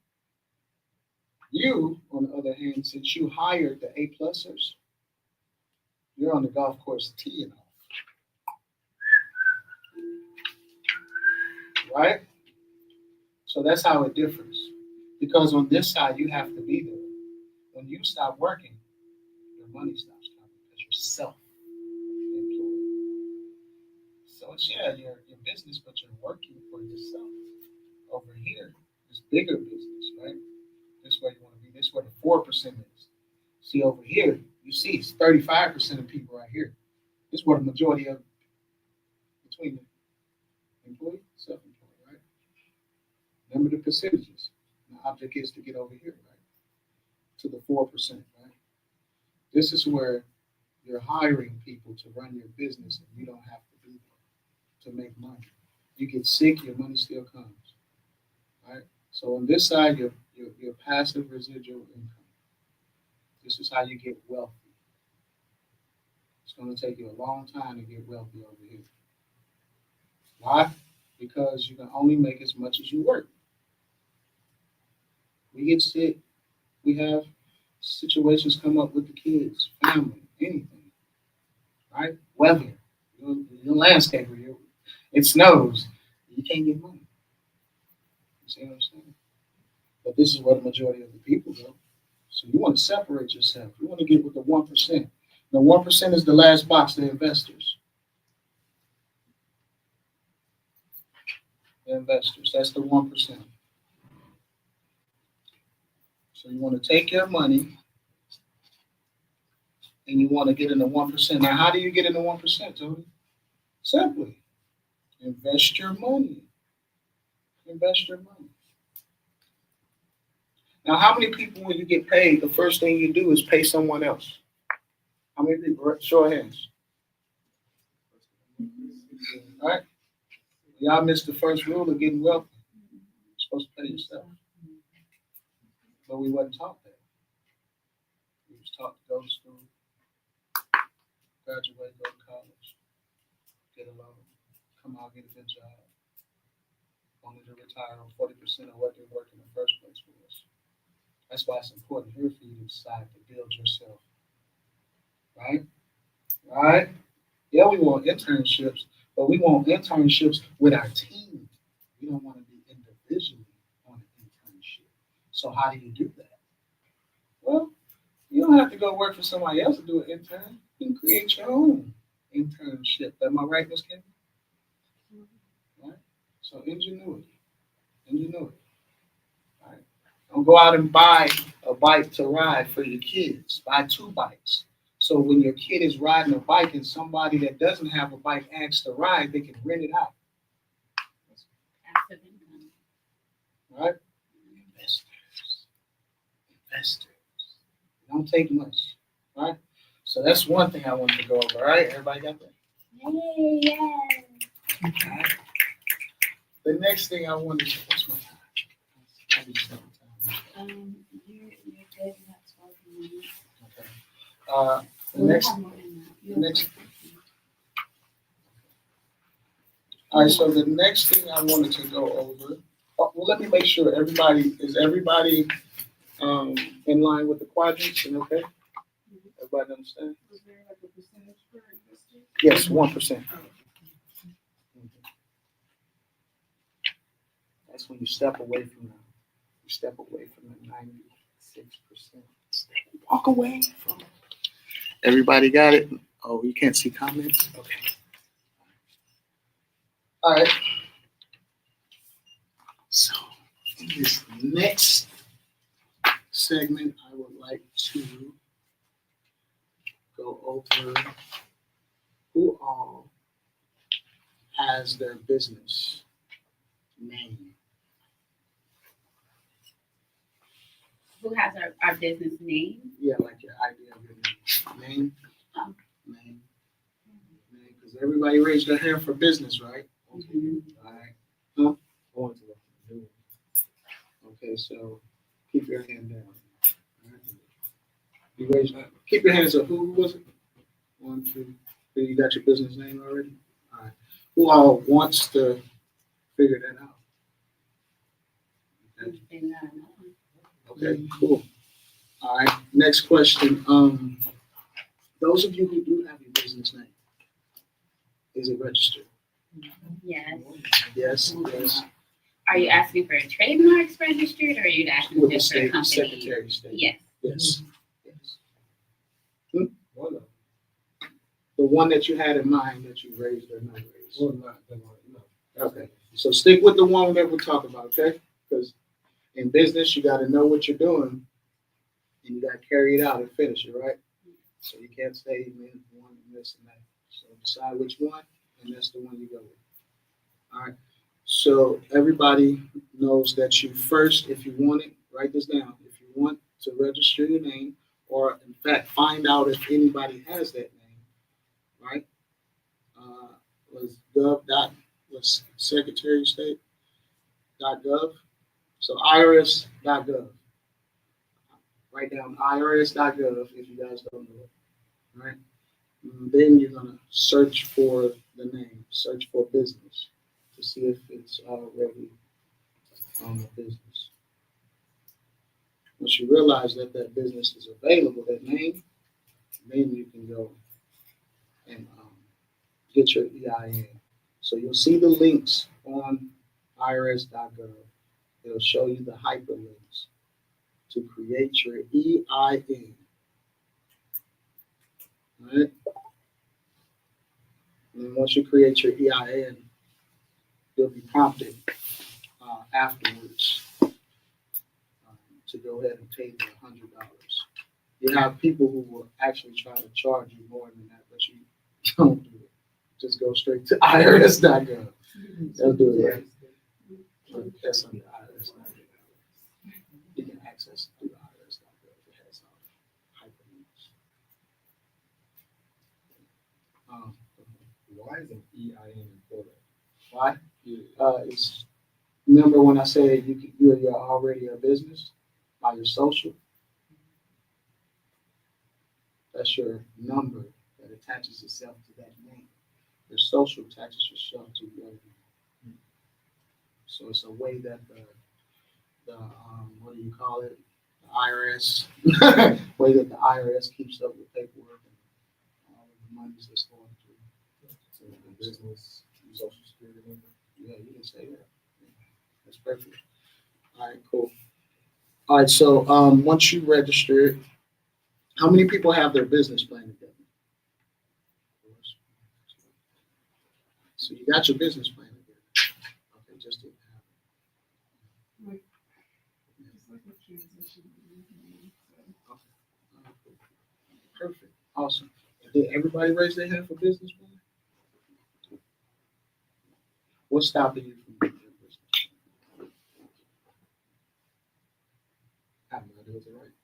You, on the other hand, since you hired the A-plussers, you're on the golf course teeing off. Right? So that's how it differs. Because on this side, you have to be there. When you stop working, your money stops coming because you're self-employed. So it's, your business, but you're working for yourself. Over here, it's bigger business, right? This is where you want to be. This is where the 4% is. See over here, you see it's 35% of people right here. This is where the majority of between the employee, self-employed, right? Remember the percentages. The object is to get over here, right? To the 4%, right? This is where you're hiring people to run your business and you don't have to be there to make money. You get sick, your money still comes, right? So on this side, your passive residual income. This is how you get wealthy. It's going to take you a long time to get wealthy over here. Why? Because you can only make as much as you work. We get sick. We have situations come up with the kids, family, anything, right? Weather. You're a landscaper. It snows. You can't get money. You see what I'm saying? But this is where the majority of the people go. So you want to separate yourself. You want to get with the 1%. The 1% is the last box, the investors. The investors, that's the 1%. So you want to take your money and you want to get in the 1%. Now, how do you get in the 1%, Tony? Simply, invest your money. Invest your money. Now, how many people, when you get paid, the first thing you do is pay someone else? How many people? Show of hands. All right? Y'all missed the first rule of getting wealthy. You're supposed to pay yourself. But we wasn't taught that. We was taught to go to school, graduate, go to college, get a loan, come out, get a good job, only to retire on 40% of what they worked in the first place for us. That's why it's important here for you to decide to build yourself. Right? Right? Yeah, we want internships, but we want internships with our team. We don't want to be individually on an internship. So how do you do that? Well, you don't have to go work for somebody else to do an intern. You can create your own internship. Am I right, Ms. Kim? Right? So ingenuity. Ingenuity. Right? Don't go out and buy a bike to ride for your kids. Buy 2 bikes. So when your kid is riding a bike and somebody that doesn't have a bike asks to ride, they can rent it out. Passive income. Right? Investors. investors. It don't take much, right? So that's one thing I wanted to go over. All right, everybody got that? Yay, yes. All right. The next thing I wanted to, what's my time? I need to set the time. You're good. You have 12 minutes. Okay. The Well, next, you have more than that. You the have next, 14. all right, so the next thing I wanted to go over, well, let me make sure everybody in line with the quadrants and okay? Everybody understand? Was there like a percentage for investors? Yes, 1%. That's when you step away from the, you step away from the 96%. Walk away from it. Everybody got it? Oh, you can't see comments? Okay. All right. So in this next segment, I would like to go over who all has their business name. Who has our business name? Yeah, like your idea of your name. Oh. Name. Because everybody raised their hand for business, right? Mhm. All right. Going to what you're doing. Okay, so keep your hand down. All right. You raise, keep your hands up. Who was it? 1, 2, 3. You got your business name already? All right. Who all wants to figure that out? Okay. Figure out another one. Okay, cool. All right, next question. Those of you who do have your business name, is it registered? Yes. Yes, yes. Are you asking for trademarks registered, or are you asking With the just for state, company? Secretary of State. Yes. Yes. Yes. One of them. The one that you had in mind that you raised or not raised. Well, not the one, no. Okay, so stick with the one that we're talking about, okay? Because in business, you got to know what you're doing, and you got to carry it out and finish it, right? So you can't say man, one and this and that. So decide which one, and that's the one you go with. All right. So everybody knows that you first, if you want it, write this down. If you want to register your name, or in fact find out if anybody has that name, right? Was was Secretary of State .gov. So irs.gov. Write down irs.gov if you guys don't know it, right? And then you're gonna search for the name, search for business to see if it's already on the business. Once you realize that that business is available, that name, then you can go and get your EIN. So you'll see the links on irs.gov. It'll show you the hyperlinks to create your EIN. All right? And once you create your EIN, you'll be prompted afterwards to go ahead and pay the $100. You have people who will actually try to charge you more than that, but you don't do it. Just go straight to irs.gov. They'll do it right. But that's on the irs.gov. You can access it through irs.gov. It has hyperlinks. Why is an EIN important? Why? It's remember when I said you're already a business by your social. That's your number that attaches itself to that name. Your social attaches yourself to your name. So it's a way that the what do you call it? The IRS way that the IRS keeps up with paperwork and all of the monies that's going through. So the business, social security number. Yeah, you can say that. That's perfect. All right, cool. All right, so once you register it, how many people have their business plan together? So you got your business plan together. Okay, just didn't have it. It's like a transition. Perfect. Awesome. Did everybody raise their hand for business plan? What's stopping you from doing your business plan? I have no idea what they're right.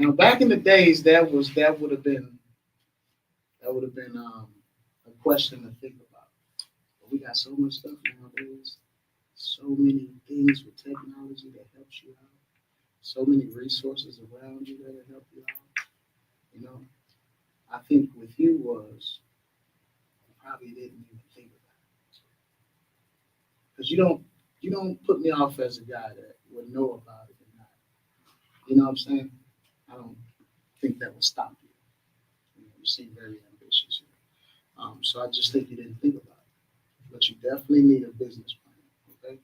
Now, back in the days, that would have been a question to think about. But we got so much stuff nowadays, so many things with technology that helps you out, so many resources around you that help you out. You know, I think with you was you probably didn't even think about it because you don't put me off as a guy that would know about it or not. You know what I'm saying? I don't think that would stop you. You seem very ambitious. So I just think you didn't think about it. But you definitely need a business plan, okay?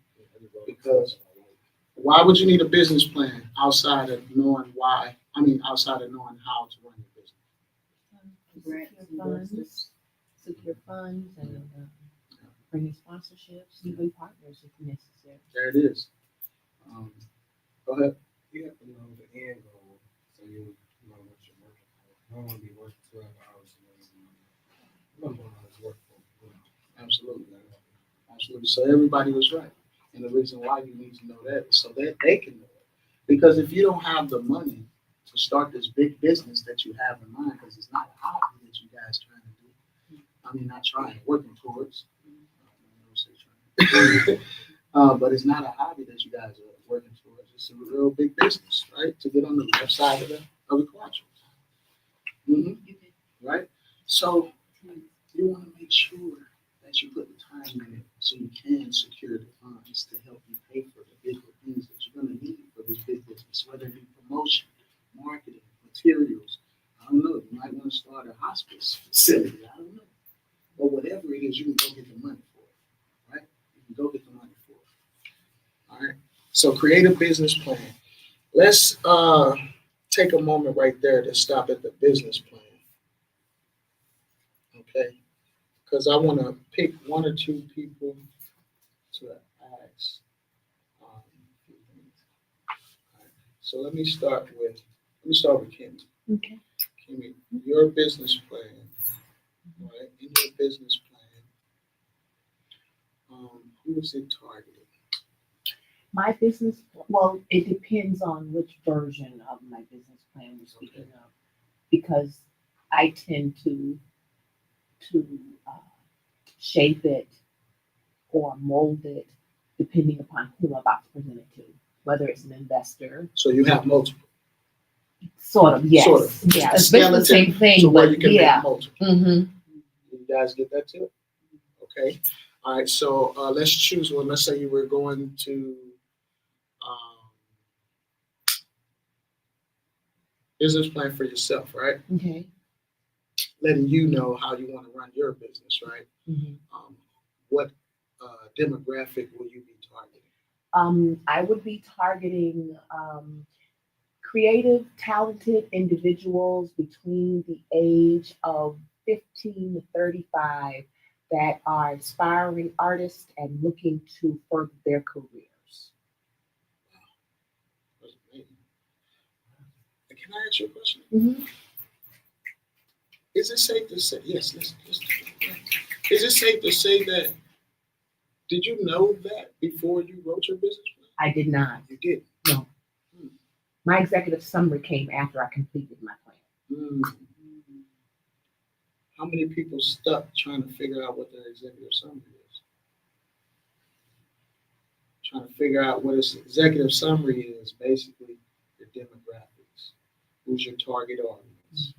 Because why would you need a business plan outside of knowing why? I mean, outside of knowing how to run your business. Secure funds and bringing sponsorships, even partners if necessary. There it is. Go ahead. You have to know the end goal, so you know what you're working for. You don't want to be working 12 hours and you don't want to work for. Absolutely. Absolutely. So everybody was right. And the reason why you need to know that is so that they can know it. Because if you don't have the money to start this big business that you have in mind, because it's not a hobby that you guys trying to do. I mean, not trying, working towards. But it's not a hobby that you guys are working towards. It's a real big business, right? To get on the left side of the quadrant. Right? So you want to make sure that you put the time in it so you can secure the funds to help you pay for the bigger things that you're going to need for this big business, whether it be promotion, marketing, materials. I don't know. You might want to start a hospice facility. I don't know. But whatever it is, you can go get the money for it, right? You can go get the money for it. All right. So create a business plan. Let's take a moment right there to stop at the business plan. Okay. Because I want to pick one or two people to ask. A few things. All right. So let me start with Kimmy. Okay. Kimmy, your business plan, right? In your business plan, who is it targeted? My business, well, it depends on which version of my business plan we're speaking of, because I tend to uh, shape it or mold it depending upon who I'm about to present it to, whether it's an investor. So you have multiple. Sort of, yes. Sort of. Yeah, A it's basically the same thing, so where but you can yeah. make multiple. Mm-hmm. You guys get that too? Okay. All right. So let's choose one. Let's say you were going to business plan for yourself, right? Okay. Letting you know how you want to run your business, right? Mm-hmm. What demographic will you be targeting? I would be targeting creative, talented individuals between the age of 15 to 35 that are aspiring artists and looking to further their careers. Can I ask you a question? Mm-hmm. Is it safe to say, yes, let's is it safe to say that, did you know that before you wrote your business plan? I did not. You did? No. My executive summary came after I completed my plan. How many people stuck trying to figure out what their executive summary is? Trying to figure out what its executive summary is, basically your demographics. Who's your target audience?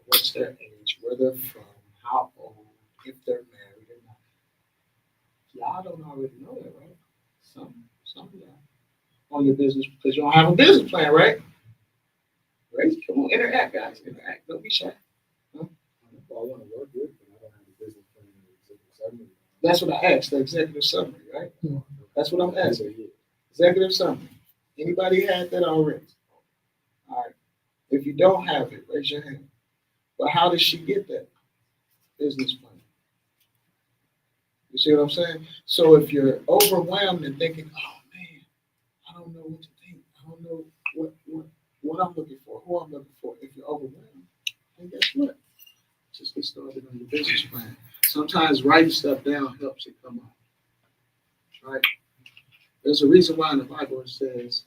What's their age? Where they're from? How old? If they're married or not? Y'all don't already know that, right? Some of y'all on your business because you don't have a business plan, right? Right? Come on, interact, guys. Interact. Don't be shy. Huh? I want to work with, but I don't have a business plan or executive summary. That's what I asked, the executive summary, right? That's what I'm asking. Executive summary. Anybody had that already? All right. If you don't have it, raise your hand. But how does she get that business plan? You see what I'm saying? So if you're overwhelmed and thinking, oh man, I don't know what to think. I don't know what I'm looking for, who I'm looking for. If you're overwhelmed, then guess what? Just get started on your business plan. Sometimes writing stuff down helps it come out. Right? There's a reason why in the Bible it says,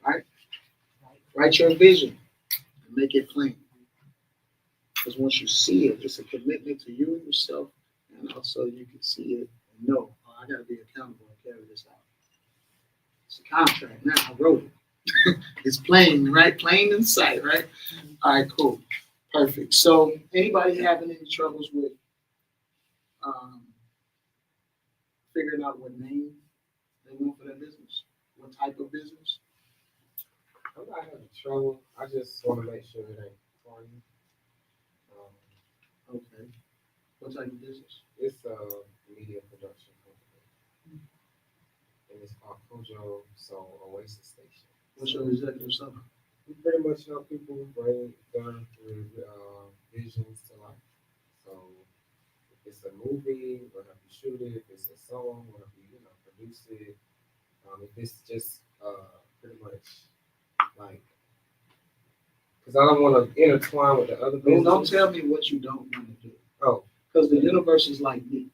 right? Write your vision and make it plain. Because once you see it, it's a commitment to you and yourself, and also you can see it and know, oh, I got to be accountable and carry this out. It's a contract now. I wrote it. It's plain, right? Plain in sight, right? All right, cool. Perfect. So, anybody having any troubles with um, figuring out what name they want for their business? What type of business? I'm not having trouble. I just want to make sure it ain't corny. Okay. What type of business? It's a media production company, and it's called Kojo So Oasis Station. What's your executive summary? We pretty much help people bring their visions to life. So if it's a movie, we'll help you shoot it. If it's a song, we'll help you, produce it. If it's just pretty much like, because I don't want to intertwine with the other businesses. Don't tell me what you don't want to do. Oh, because the universe is like me.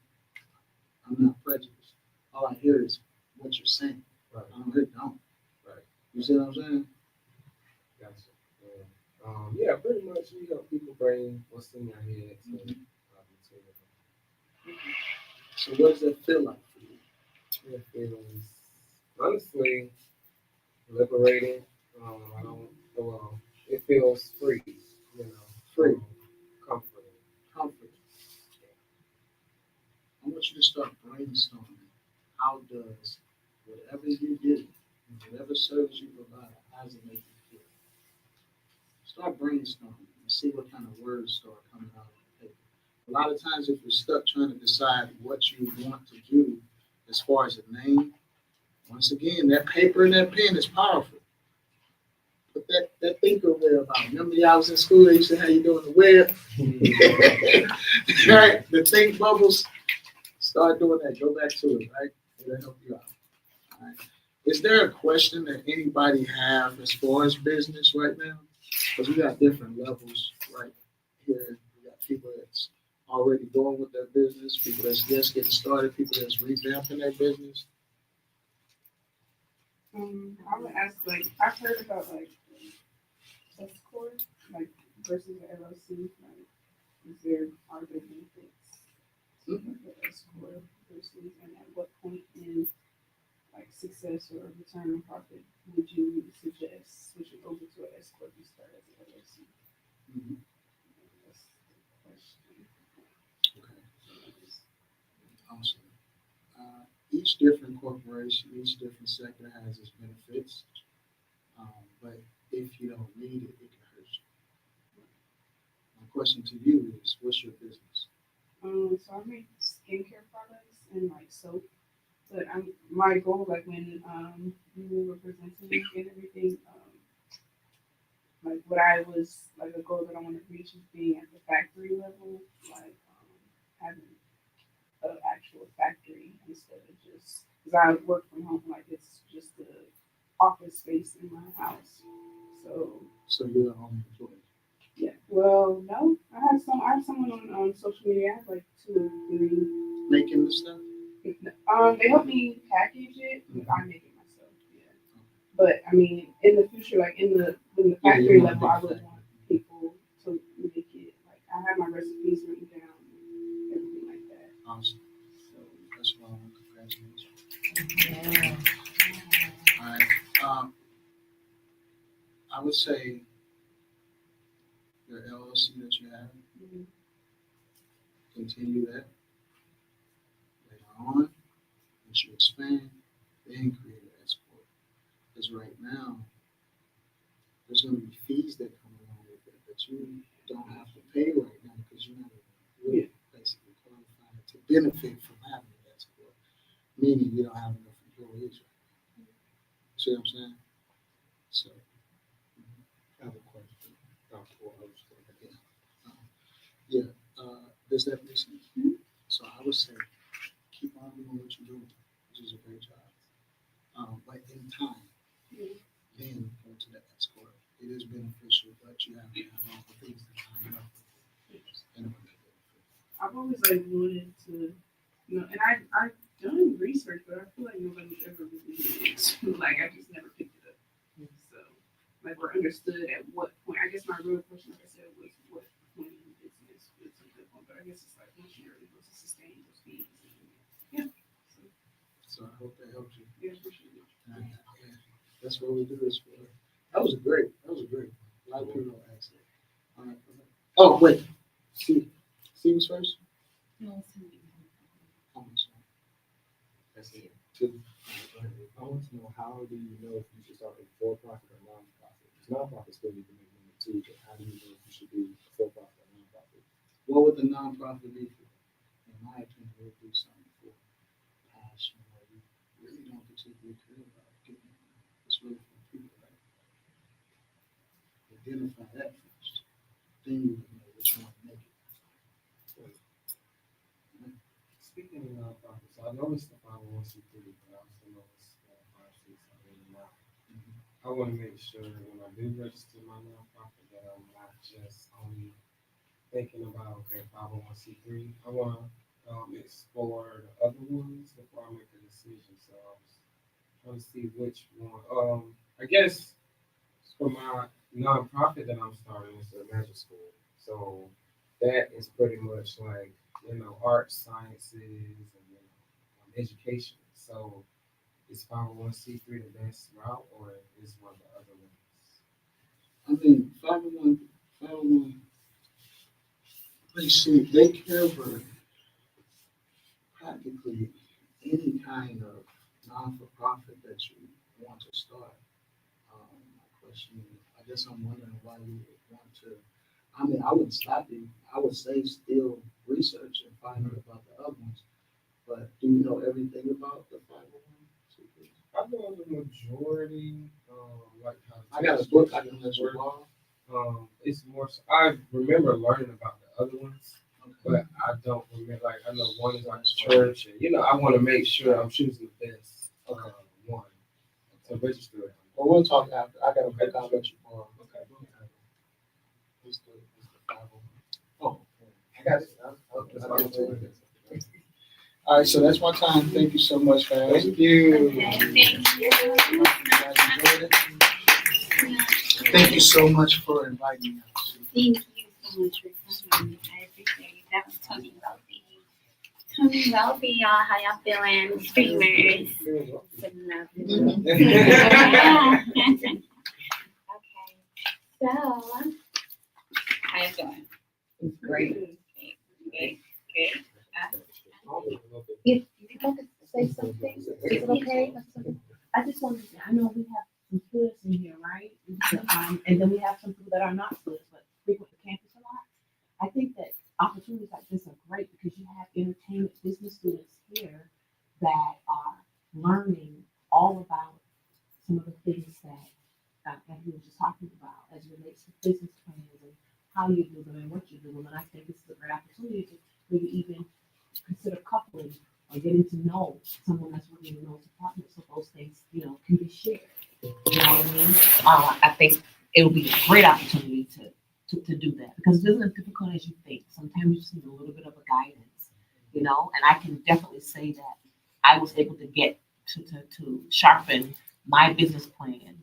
I'm not prejudiced. All I hear is what you're saying. right, I don't hear don't. right. You see what I'm saying? Gotcha. Yeah, pretty much we help people bring what's in their head to material. So what does that feel like for you? It feels honestly liberating. I don't. Well, it feels free. Free. Comforting. Comfort. I want you to start brainstorming. How does whatever you do, whatever service you provide, how does it make you feel? Start brainstorming and see what kind of words start coming out of the paper. A lot of times, if you're stuck trying to decide what you want to do as far as a name, once again, that paper and that pen is powerful. Put that thinker web out. Remember, y'all was in school, they used to have you doing the web. Right? The think bubbles. Start doing that. Go back to it, right? It'll help you out. All right. Is there a question that anybody have as far as business right now? Because we got different levels right here. We got people that's already doing with their business, people that's just getting started, people that's revamping their business. I would ask, like, I've heard about, like, S corp, like, versus the LLC. Like, are there benefits to the S corp versus, and at what point in, like, success or return on profit would you suggest switching over to an S corp and start as an LLC? Mm-hmm. That's the question. Okay. Awesome. Each different corporation, each different sector has its benefits. But if you don't need it, it can hurt you. My question to you is, what's your business? So I make skincare products and like soap. But my goal, like when you were presenting and everything, like what I was like a goal that I want to reach is being at the factory level, like having an actual factory instead of just because I work from home, like it's just the office space in my house. So you're the only employee. Yeah. Well, no, I have someone on social media. I have like 2 or 3. Making the stuff? They help me package it, but I make it myself. Yeah. But I mean, in the future, like in the factory level, I would want people to make it. Like I have my recipes written down, everything like that. Awesome. So That's why I want to congratulate you. Yeah. All right. I would say your LLC that you have, continue that. Later on, once you expand, then create an S corp. Because right now, there's going to be fees that come along with it that you don't have to pay right now because you're not really basically qualified to benefit from having an S corp, meaning you don't have enough employees right now. See what I'm saying? So, I have a question. Does that make sense? So I would say keep on doing what you're doing, which is a great job. But in time, then go to the S corp. It is beneficial, but you have to have all the things that line up with it. I've always like wanted to, and I've done research, but I feel like nobody's ever really did it. Like I just never picked it up. So like we're understood at what point. I guess my real question, like I said, was what point in business is a good one, but I guess it's like once you're able to sustain those fees. Yeah. So I hope that helped you. Yeah, for sure. Yeah, that's what we do this for. That was great. That was great. A lot of people don't ask that. All right. Oh, wait. See was first? That's it. Two. I want to know, how do you know if you should start a for-profit or non-profit? Because non-profit still need to make money too, but how do you know if you should be a for-profit or non-profit? What would the nonprofit be for? In my opinion, it would do something for passion or you really don't particularly care about getting it. It's really for people, right? Identify that first. Then you would know which one to make it. Speaking of nonprofits, I know it's the 501c3, but I also know it's the 506. I want to make sure when I do register my nonprofit that I'm not just only thinking about, okay, 501c3. I want to explore the other ones before I make a decision. So I was trying to see which one. I guess for my nonprofit that I'm starting, it's a magic school. So that is pretty much like, arts, sciences, and education. So is 501c3 the best route, or is one of the other ones? I mean, 501, they cover practically any kind of non-for-profit that you want to start. My question is, I guess I'm wondering why you would want to. I mean, I wouldn't stop you. I would say still research and find out about the other ones. But do you know everything about the 501? I know the majority, like how. I got a book I can let you borrow. It's more. I remember learning about the other ones, but I don't remember. Like I know one is like a church, and I want to make sure I'm choosing the best one to register. Well, we'll talk after. I got a book I'll let you borrow. Okay. It's the 501. Oh, I got it. All right, so that's my time. Thank you so much, guys. Thank you. Okay, thank you. Thank you so much for inviting me out. Thank you so much for coming. I appreciate it. That was Tony Wealthy. Tony Wealthy, y'all. How y'all feeling? Streamers. Okay. So, how you doing? It's great. Good. Good. If I could say something, is it okay? I just wanted to say, I know we have some students in here, right? And then we have some people that are not students, but frequent the campus a lot. I think that opportunities like this are great because you have entertainment business students here that are learning all about some of the things that he was just talking about as it relates to business plans and how you do them and what you do them. And I think this is a great opportunity to maybe even consider coupling or getting to know someone that's working in those departments so those things, can be shared. You know what I mean? I think it would be a great opportunity to do that because it isn't as difficult as you think. Sometimes you just need a little bit of a guidance, and I can definitely say that I was able to get to sharpen my business plan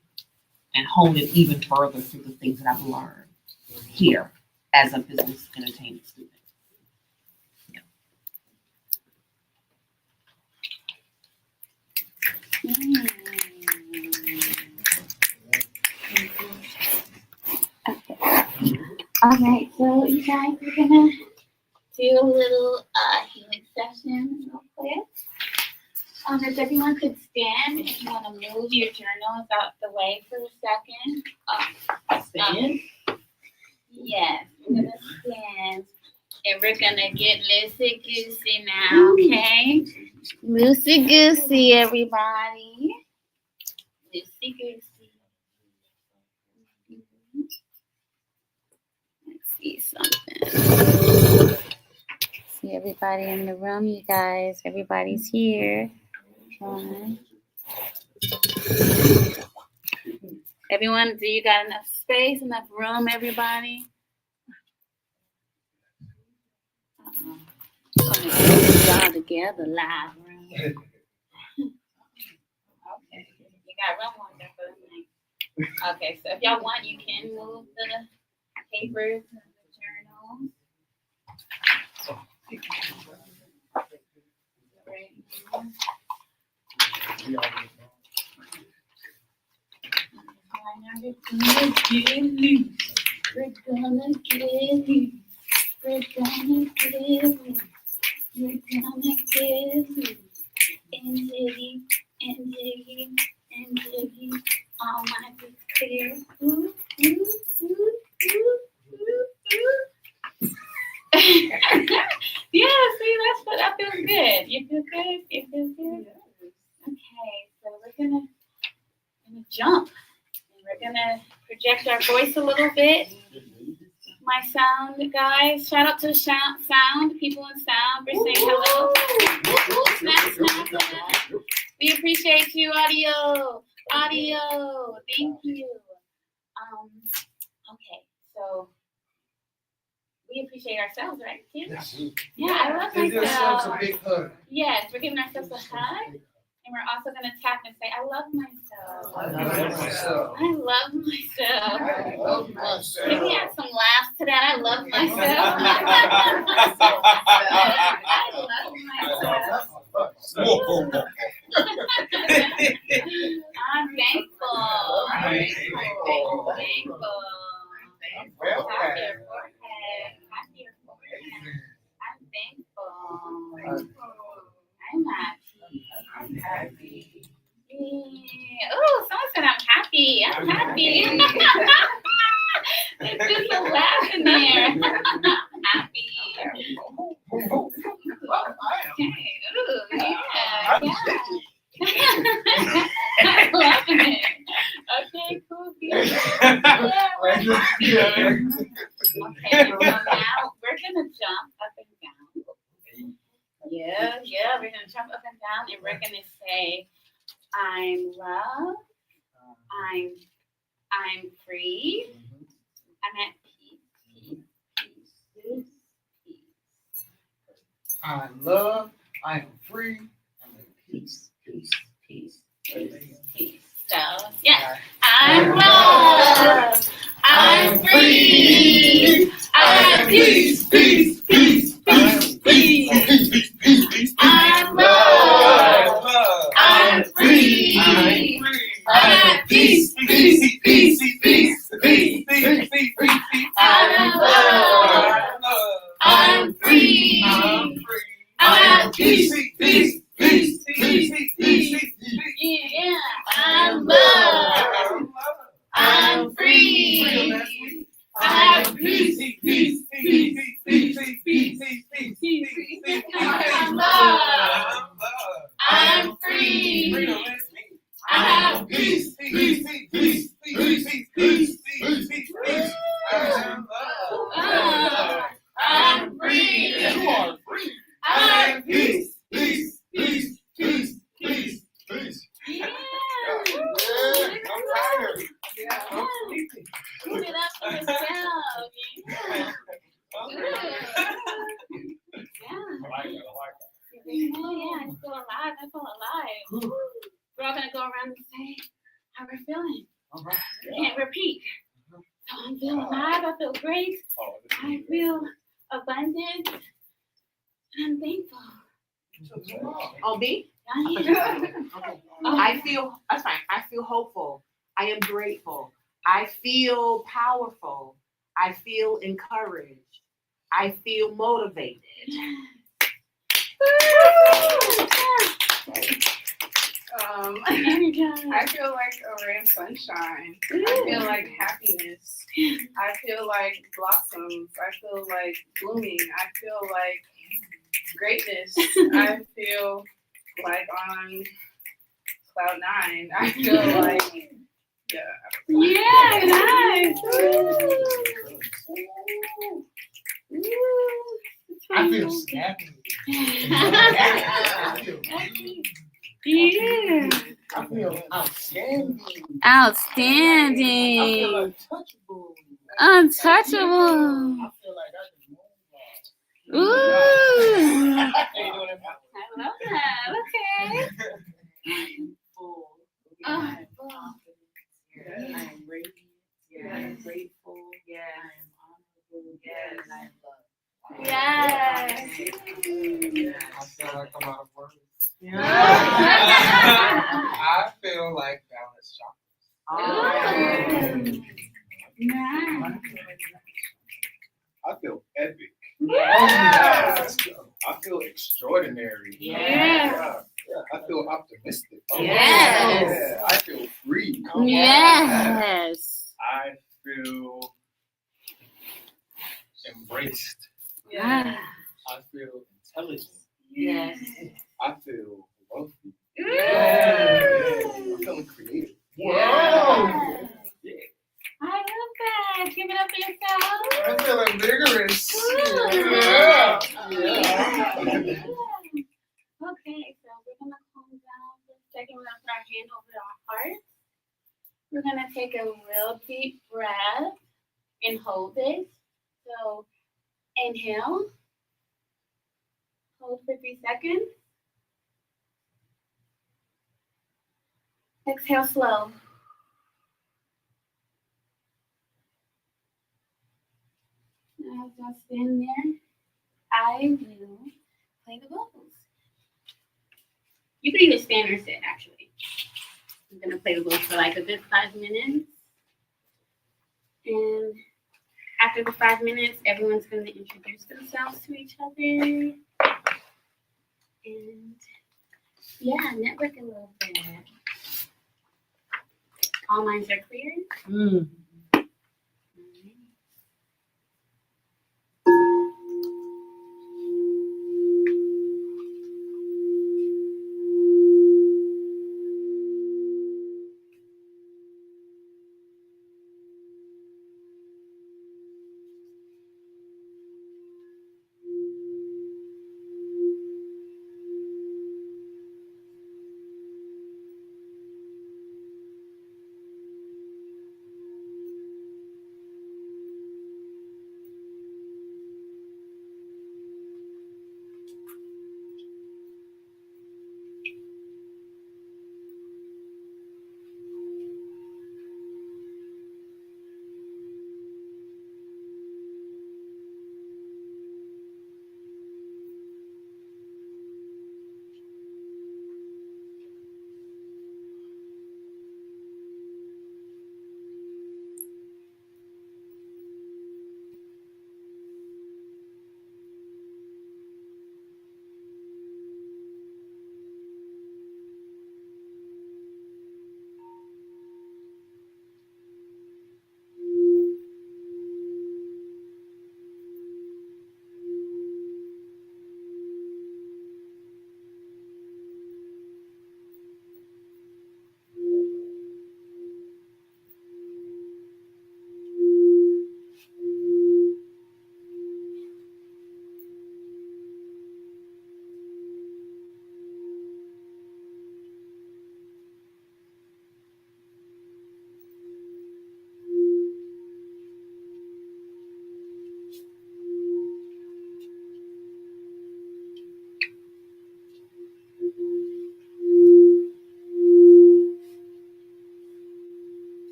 and hone it even further through the things that I've learned here as a business entertainment student. All right, so you guys, we're gonna do a little healing session real quick. If everyone could stand, if you want to move your journals out the way for a second. Stand? Yes, we're gonna stand, and we're gonna get loosey goosey now, okay? Loosey goosey, everybody. Loosey goosey. Let's see something. See everybody in the room, you guys. Everybody's here. Everyone, do you got enough space, enough room, everybody? Y'all together, live room. Okay, you got room on there for the night. Okay, so if y'all want, you can move the papers and the journals. We're gonna get loose. We're gonna get loose. We're gonna get loose. We're gonna get loose. And jiggy, and jiggy, and jiggy. All my is clear. Ooh, ooh, ooh, ooh, ooh, ooh. Yeah, see, that feels good. You feel good? You feel good? Okay, so we're gonna jump. And we're gonna project our voice a little bit. My sound guys, shout out to sound people in sound for saying hello. Snap, snap, snap. We appreciate you, audio. Thank you. Okay, so we appreciate ourselves, right, kids? Yes. Yeah, I love Give yourselves a myself. big hug. Yes, we're giving ourselves a hug. And we're also going to tap and say, I love myself. I love myself. I love myself. I love myself. Can we add some laughs to that? I love myself. I love myself. I'm thankful. Happier forehead. I'm thankful. I'm happy. Oh, someone said I'm happy. I'm happy. It's just a laugh in there. Happy. Okay. Ooh, yeah. I love it. Okay, cool. Yeah, we're happy. Okay, so now we're gonna jump up and down. Yeah, we're gonna jump up and down, and we're gonna say, I'm loved. I'm free. I'm at peace. I'm loved. I am free. I'm at peace. So, yeah. I'm loved. I'm free. I'm at peace. I'm loved. I'm free. I'm at peace. I'm loved. I'm free. I'm at peace. Yeah. I'm loved. I'm free. I'm at peace. I'm loved. I'm free. I'm at peace. I'm free. I'm at peace. Yeah. Give it up for yourself. Yeah. Good. Yeah. Oh, yeah, I feel alive. We're all going to go around and say how we're feeling. All right. And repeat. So I'm feeling alive. I feel great. I feel abundant. And I'm thankful. Oh, me? Okay. I feel, that's fine. I feel hopeful. I am grateful. I feel powerful. I feel encouraged. I feel motivated. I feel like a ray of sunshine. I feel like happiness. I feel like blossoms. I feel like blooming. I feel like greatness. I feel like on cloud 9. I feel like, Yeah, nice. I feel snappy. Yeah. I feel outstanding. Outstanding. I feel untouchable. Untouchable. I feel like I can move on. Ooh. I I love that. Okay. I am full. Oh. I less chakras. Nice. I feel epic. Yes. I feel extraordinary. Yes. I feel optimistic. Yes. Yeah. I feel free. Yes. I feel embraced. Yeah. I feel intelligent. Yes. I feel wealthy. Yes. I'm feeling creative. Yes. I love that. Give it up for yourself. I'm feeling vigorous. Yeah. Yeah. Okay, so we're gonna calm down for a second. We're gonna put our hand over our heart. We're gonna take a real deep breath and hold it. So inhale, hold for 3 seconds. Exhale slow. Now just stand there. I will play the vocals. You can either stand or sit, actually. I'm gonna play the vocals for like a good 5 minutes. And after the 5 minutes, everyone's gonna introduce themselves to each other. And yeah, network a little bit. All minds are clear. Mm.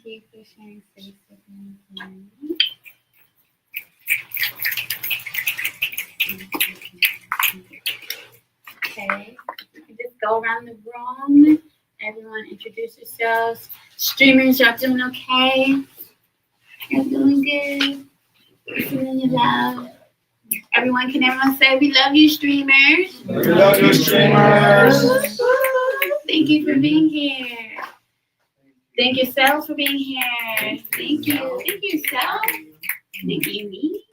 you for sharing space with me. Okay, you can just go around the room. Everyone introduce yourselves. Streamers, y'all doing okay? Y'all doing good? Feeling your love. Everyone say we love you, streamers? We love you, streamers. Thank you for being here. Thank yourselves for being here. Thank you. Thank yourself. Thank you, me.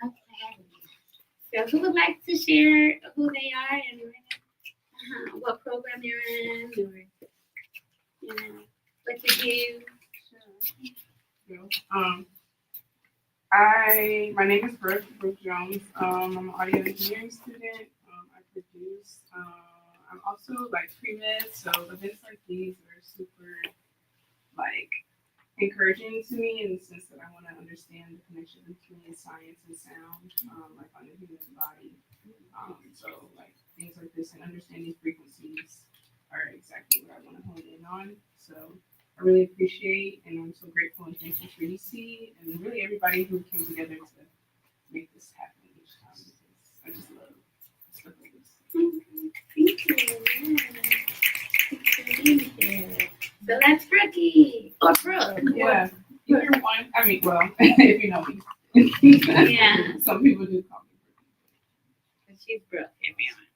Okay. So who would like to share who they are and what program you're in or what you do? My name is Brooke Jones. I'm an audio engineering student. I produce. I'm also like pre-med, so events like these are super like encouraging to me in the sense that I want to understand the connection between science and sound, like on the human body. So like things like this and understanding frequencies are exactly what I want to hone in on. So I really appreciate and I'm so grateful and thankful for EC and really everybody who came together to make this happen each time because I just love stuff like this. Thank you. Thanks for being here. So that's Brookie or Brooke. Yeah, either one. I mean, well, if you know me. Yeah. Some people do call me Brookie. She's Brooke, everyone.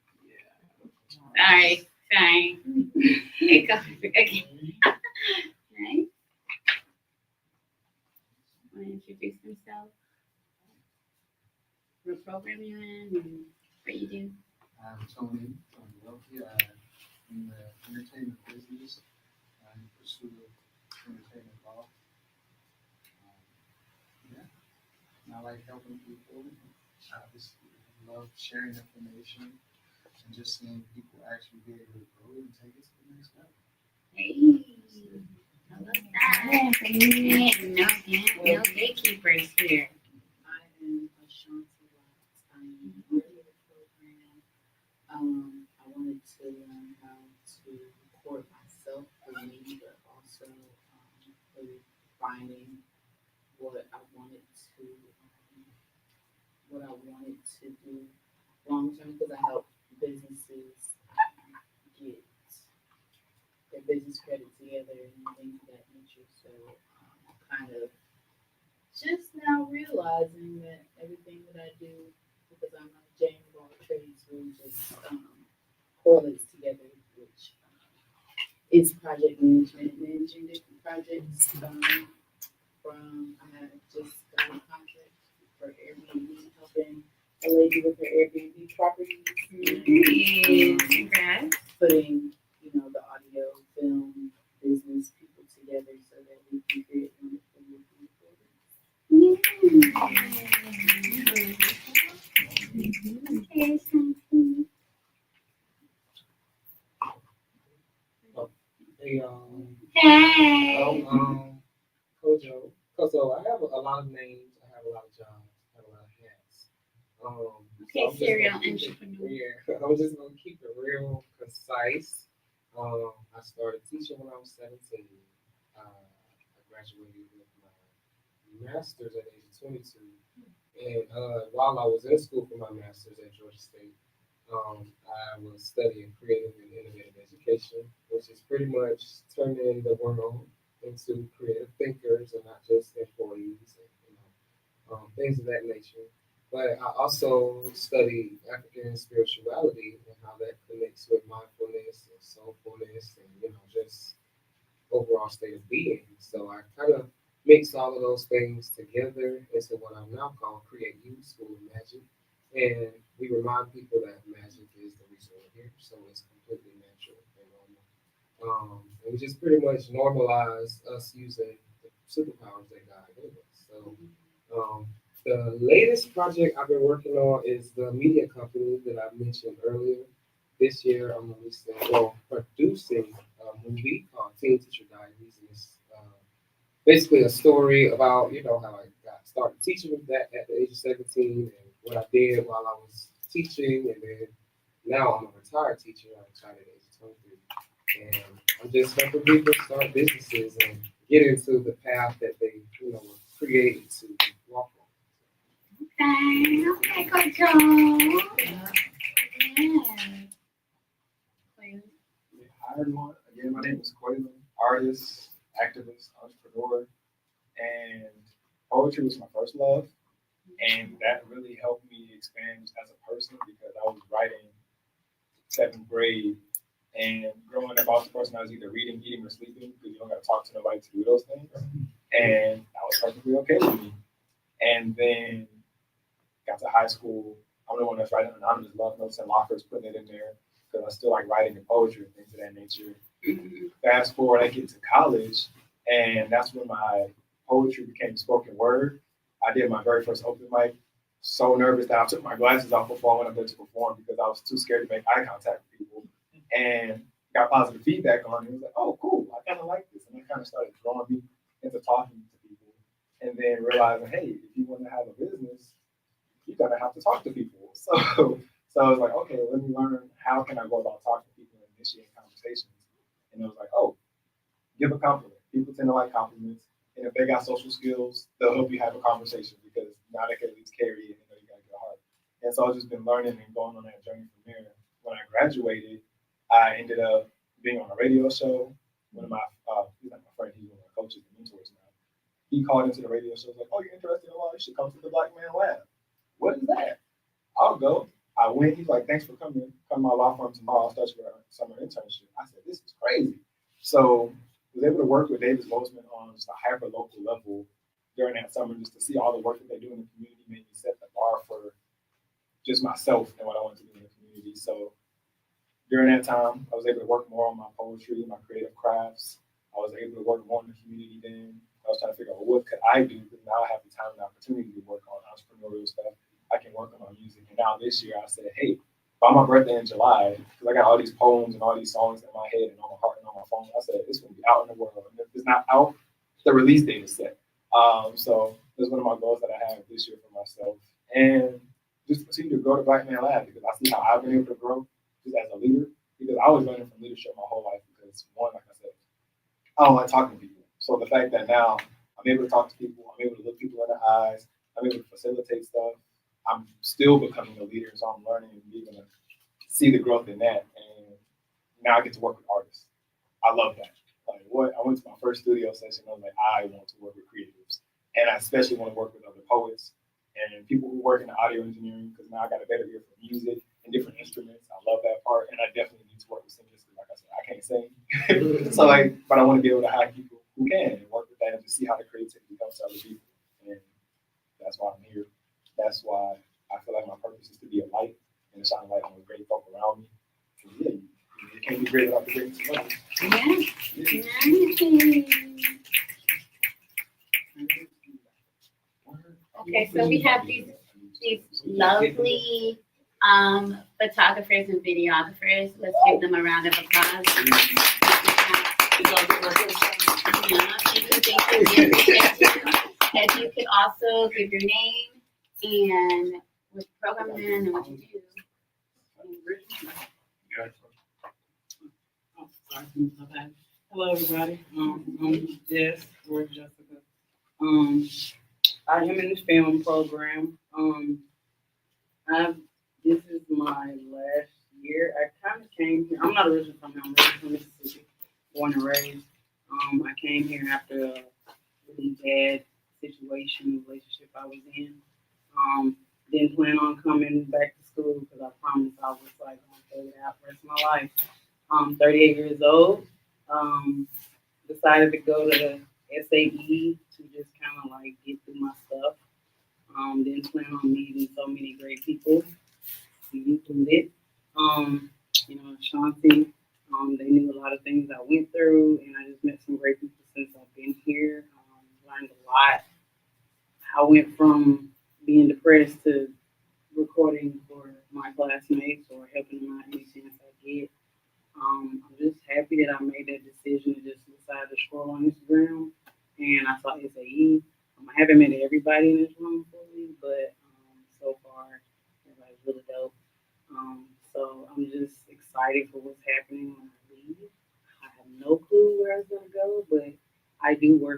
Yeah. Sorry. It goes again. Right? Want to introduce themselves? What program you're in and what you do? I'm Tony Wealthy. I'm in the entertainment business. I'm in pursuit of entertainment law. Yeah, and I like helping people. I just love sharing information and just seeing people actually be able to grow and take it to the next level. Hey, I love that. Hey, no gatekeepers here. I am Ashanti Watts. I am part of the program. I wanted to learn how to record myself for me, but also really finding what I wanted to do long term because I help businesses get their business credit together and things of that nature. So kind of just now realizing that everything that I do, because I'm a Jane of all trades, really just correlates together, which is project management, managing different projects. I just got a contract for Airbnb, helping a lady with her Airbnb properties. Congrats. Putting, the audio, film, business people together so that we can create wonderful Hey, Hey. So I have a lot of names. I have a lot of jobs. I have a lot of hats. Okay, I'm just serial gonna keep entrepreneur. I'm just gonna keep it real concise. I started teaching when I was 17. I graduated with my master's at the age of 22. And while I was in school for my master's at Georgia State, I was studying creative and innovative education, which is pretty much turning the world into creative thinkers and not just employees and things of that nature. But I also study African spirituality and how that connects with mindfulness and soulfulness and just overall state of being. So I kind of mix all of those things together into what I'm now calling Create You School of Magic. And we remind people that magic is the reason we're here, so it's completely natural and normal. And we just pretty much normalize us using the superpowers that God gave us. So the latest project I've been working on is the media company that I mentioned earlier. This year, I'm producing a movie called Teen Teacher Diaries, and it's basically a story about how I got started teaching with that at the age of 17 and what I did while I was teaching, and then now I'm a retired teacher. I retired at the age of 23, and I'm just helping people start businesses and get into the path that they, were created to walk on. Okay, good job. Yeah. Yeah, hi everyone. Again, my name is Quaylen, artist, activist, entrepreneur, and poetry was my first love, and that really helped me expand as a person because I was writing seventh grade and growing up, I was the person I was either reading, eating, or sleeping because you don't got to talk to nobody to do those things, and that was perfectly okay with me. And then got to high school. I'm the one that's writing anonymous love notes and lockers, putting it in there because I still like writing and poetry and things of that nature. Fast forward, I get to college, and that's when my poetry became spoken word. I did my very first open mic. So nervous that I took my glasses off before I went up there to perform because I was too scared to make eye contact with people. And got positive feedback on it. It was like, oh, cool, I kind of like this. And it kind of started drawing me into talking to people. And then realizing, hey, if you want to have a business, you're gonna have to talk to people. So I was like, okay, let me learn how can I go about talking to people and initiating conversations. And it was like, oh, give a compliment. People tend to like compliments. And if they got social skills, they'll help you have a conversation because now they can at least carry it and know you got a good heart. And so I've just been learning and going on that journey from there. When I graduated, I ended up being on a radio show. One of my, he's like my friend, he's one of my coaches and mentors now. He called into the radio show, was like, oh, you're interested in law? You should come to the Black Man Lab. What is that? I'll go. I went. He's like, thanks for coming. Come to my law firm tomorrow. I'll start your summer internship. I said, this is crazy. So I was able to work with Davis Bozeman on just a hyper local level during that summer, just to see all the work that they do in the community, made me set the bar for just myself and what I wanted to do in the community. So during that time, I was able to work more on my poetry, my creative crafts. I was able to work more in the community then. I was trying to figure out, well, what could I do? Because now I have the time and opportunity to work on entrepreneurial stuff. I can work on my music. And now this year I said, hey, by my birthday in July, because I got all these poems and all these songs in my head and on my heart and on my phone, I said, it's going to be out in the world. And if it's not out, the release date is set. So that's one of my goals that I have this year for myself. And just continue to grow the Black Man Lab because I see how I've been able to grow just as a leader. Because I was learning from leadership my whole life because, one, like I said, I don't like talking to people. So the fact that now I'm able to talk to people, I'm able to look people in the eyes, I'm able to facilitate stuff, I'm still becoming a leader, so I'm learning and being able to see the growth in that. And now I get to work with artists. I love that. Like what I went to my first studio session, I was like, I want to work with creatives. And I especially want to work with other poets and people who work in the audio engineering because now I got a better ear for music and different instruments. I love that part. And I definitely need to work with singers because like I said, I can't sing. So like, but I want to be able to hire people who can and work with that and just see how the creativity comes to other people. And that's why I'm here. That's why I feel like my purpose is to be a light and to shine a light on the great folk around me. And yeah, you can't be great without the greatness of others. Okay, so we have these lovely photographers and videographers. Let's give them a round of applause. If you could also give your name and what program you're in and what you do. Hello, everybody. I'm Jess or Jessica. I am in the film program. This is my last year. I kind of came here. I'm not originally from here. I'm originally from Mississippi, born and raised. I came here after a really bad relationship I was in. Didn't plan on coming back to school because I promised I was like going to stay it out the rest of my life. 38 years old. Decided to go to the SAE to just kind of like get through my stuff. Didn't plan on meeting so many great people, you included. Shanti, they knew a lot of things I went through, and I just met some great people since I've been here. Learned a lot. I went from being depressed to recording for my classmates or helping them out any chance I get. I'm just happy that I made that decision to just decide to scroll on Instagram, and I saw SAE. I haven't met everybody in this room fully, but so far everybody's really dope. So I'm just excited for what's happening when I leave. I have no clue where I was gonna go, but I do work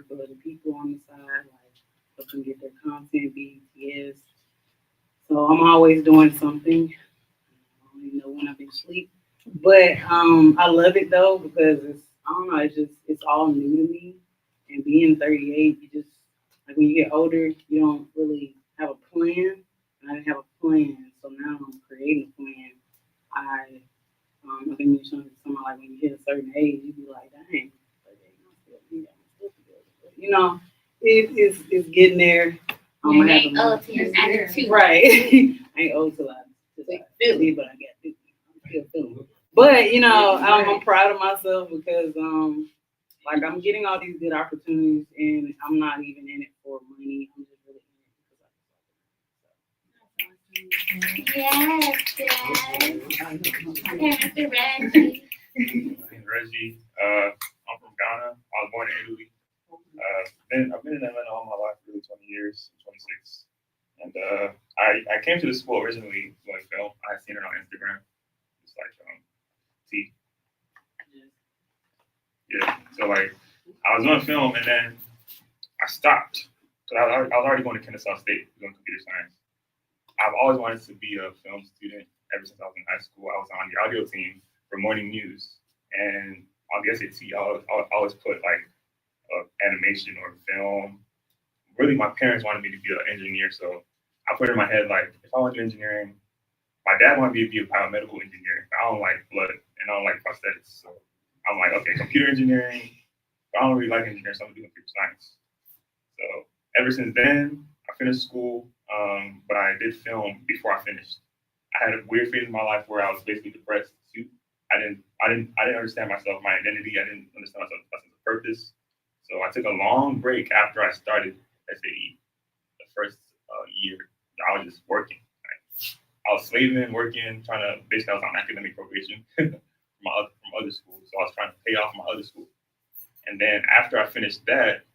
So I'm always doing something. I don't even know when I've been asleep. But I love it though because I don't know, it's all new to me. And being 38, you just like when you get older, you don't really have a plan. And I didn't have a plan, so now I'm creating a plan. I think you showing something like when you hit a certain age, you be like, dang, 38, I'm still doing that, I'm still together. But, you know, it's getting there. You I have ain't a old till you're 92. right. I ain't old till I feel it, but I got 50. I'm still feeling it. But you know, I'm proud of myself because like I'm getting all these good opportunities and I'm not even in it for money. I'm just really Yes, yes. Okay, Mr. Reggie. Reggie. I'm from Ghana. I was born in Italy. I've been in Atlanta all my life, really 20 years, 26. And I came to the school originally doing film. I had seen it on Instagram. It's like T. Yeah. So like I was doing film and then I stopped because I was already going to Kennesaw State doing computer science. I've always wanted to be a film student ever since I was in high school. I was on the audio team for morning news, and on the SAT, I always put like animation or film. Really, my parents wanted me to be an engineer, so I put it in my head like if I want to do engineering, my dad wanted me to be a biomedical engineer. I don't like blood and I don't like prosthetics, so I'm like, okay, computer engineering. But I don't really like engineering, so I'm gonna do computer science. So ever since then, I finished school, but I did film before I finished. I had a weird phase in my life where I was basically depressed too. I didn't understand myself, my identity. I didn't understand myself, my sense of purpose. So I took a long break after I started SAE. The first year, I was just working. I was slaving, working, trying to. Basically, I was on academic probation from other schools. So I was trying to pay off my other school. And then after I finished that,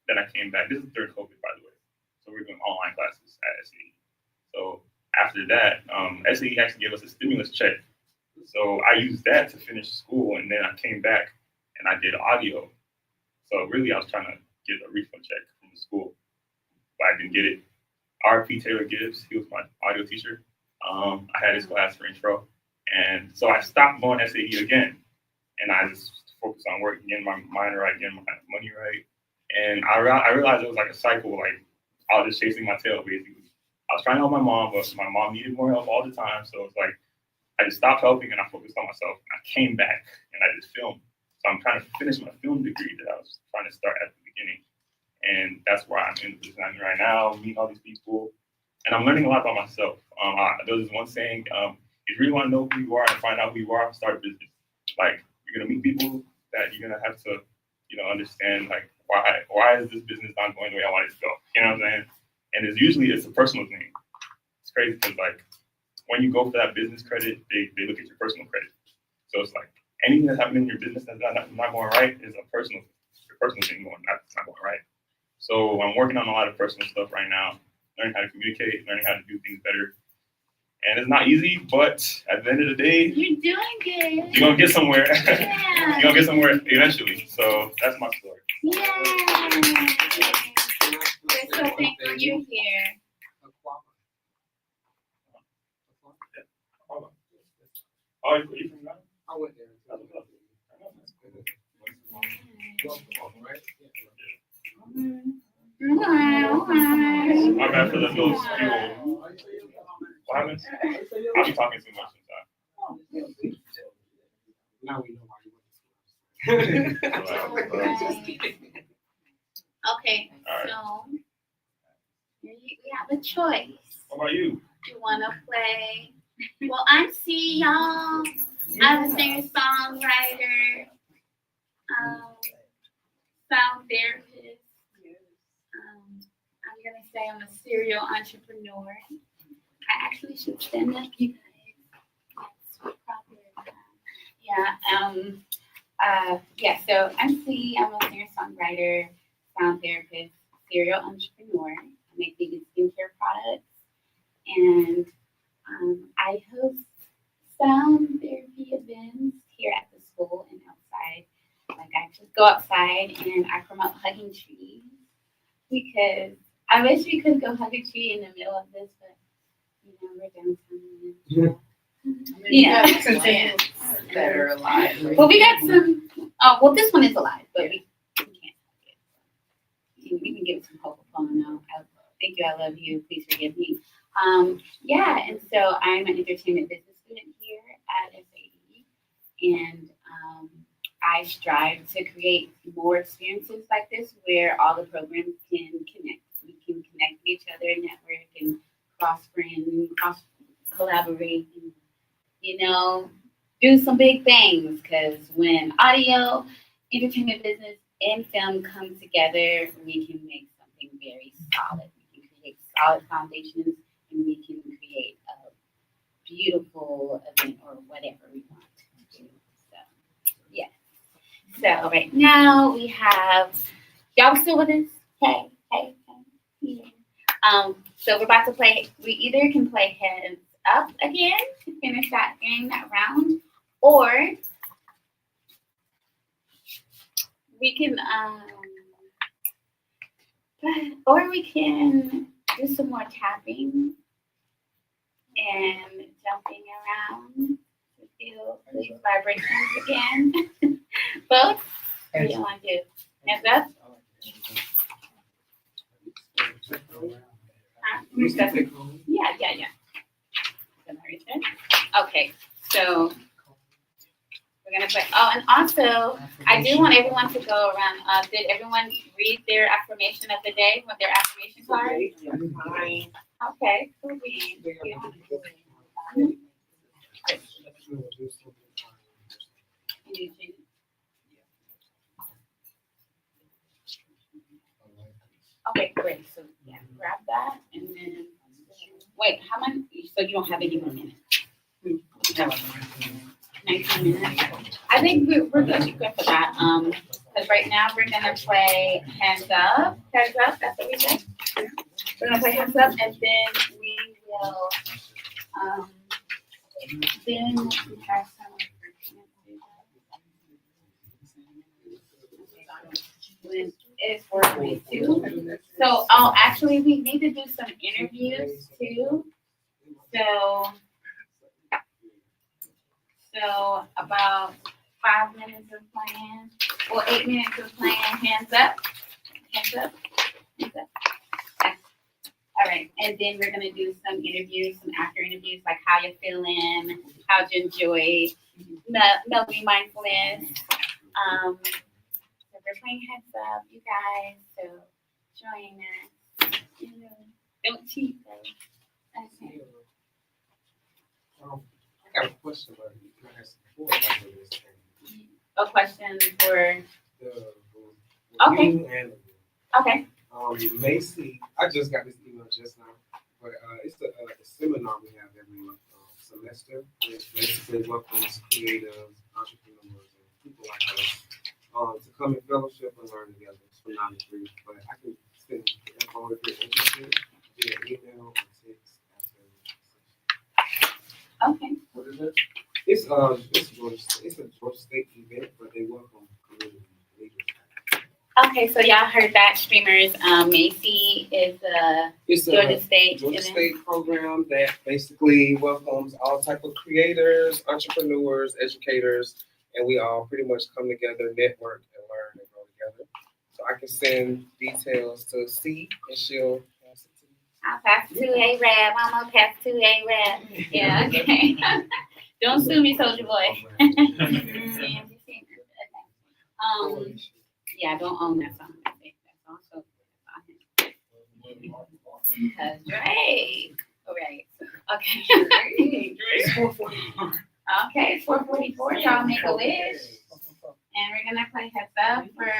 then I came back. This is during COVID, by the way. So we were doing online classes at SAE. So after that, SAE actually gave us a stimulus check. So I used that to finish school, and then I came back and I did audio. So really, I was trying to get a refund check from the school, but I didn't get it. R.P. Taylor Gibbs, he was my audio teacher. I had his class for intro, and so I stopped going SAE again, and I just focused on work, getting my mind right, getting my money right. And I realized it was like a cycle. Like I was just chasing my tail, basically. I was trying to help my mom, but my mom needed more help all the time. So it's like I just stopped helping and I focused on myself. And I came back and I just filmed. So I'm trying to finish my film degree that I was trying to start at the beginning. And that's where I'm in the position I'm in right now, meeting all these people. And I'm learning a lot about myself. There's this one saying, if you really want to know who you are and find out who you are, start a business. Like you're gonna meet people that you're gonna have to, understand like why is this business not going the way I want it to go? You know what I'm saying? And it's a personal thing. It's crazy because like when you go for that business credit, they look at your personal credit. So it's like anything that's happening in your business that's not going right is your personal thing not going right. So I'm working on a lot of personal stuff right now, learning how to communicate, learning how to do things better. And it's not easy, but at the end of the day, You're doing good. you're gonna get somewhere. Yeah. You're gonna get somewhere eventually. So that's my story. Yay. We're so thankful you're here. Oh, you from Ghana? I went there. My bad for the little spiel. What happens? I'll be talking too much sometimes. Now we know why you went Okay, so we have a choice. What about you? You want to play? Well, I'm C, y'all. I'm a singer-songwriter, sound therapist. I'm going to say I'm a serial entrepreneur. I actually should stand up, you guys. That's proper. Yeah, so I'm C. I'm a singer-songwriter, sound therapist, serial entrepreneur. I make vegan skincare products. And I host sound therapy events here at the school and outside. Like I just go outside and I promote hugging trees because I wish we could go hug a tree in the middle of this, but You know, we're downtown. Yeah. Yeah. Some things that are alive. Well, we got some. Oh, well, this one is alive, but we can't. We can give it some hope upon now. Thank you. I love you. Please forgive me. Yeah, and so I'm an entertainment business student here at SAE, and I strive to create more experiences like this where all the programs can connect. We can connect with each other, network, and cross brand, cross collaborate, and you know, do some big things. Because when audio, entertainment business, and film come together, we can make something very solid. We can create solid foundations, and we can create a beautiful event or whatever we want to do. So, yeah. So right now we have y'all still with us? Hey. Yeah. So we're about to play. We either can play heads up again to finish that game, that round, or we can do some more tapping and jumping around to feel these vibrations again. Both? What do you want to do? Hands up? Yeah. Okay, so we're gonna play. Oh, and also, I do want everyone to go around. Did everyone read their affirmation of the day with their affirmation card? Okay, cool. Okay, great. So yeah, grab that and then wait. How many? So you don't have any more minutes? 19 minutes. I think we're good. You're good for that. Because right now we're gonna play hands up. Hands up. That's what we say. We're gonna play hands up, and then we will. Then we have some. It's 4:42. So, actually, we need to do some interviews too. So about 5 minutes of playing, or 8 minutes of playing. Hands up. Hands up. Hands up. Okay. All right, and then we're gonna do some interviews, some after interviews, like how you're feeling, how'd you enjoy Melody Mindfulness. So we're playing heads up, you guys. So join us. Don't cheat though. Okay. I got a question about you. Can I ask before I do this? A question for Okay. Okay. You and okay. Macy, I just got this email just now, but it's a seminar we have every semester. It basically welcomes creatives, entrepreneurs, and people like us to come and fellowship and learn together. It's from 9 to 3, but I can send the info if you're interested via email or text after. Okay. What is it? It's a Georgia State event, but they welcome community leaders. Okay, so y'all heard that, streamers. Macy is It's Georgia a State. Georgia State program that basically welcomes all type of creators, entrepreneurs, educators, and we all pretty much come together, network, and learn and grow together. So I can send details to C, and she'll pass it to me. I'll pass it to A-Rab. I'm gonna pass it to A-Rab. Yeah, okay. Don't sue me, Soldier Boy. Yeah, don't own that song. That's also because Drake. All right. Okay. It's 4:44. Okay, it's 4:44. Y'all make a wish. And we're gonna play heads up for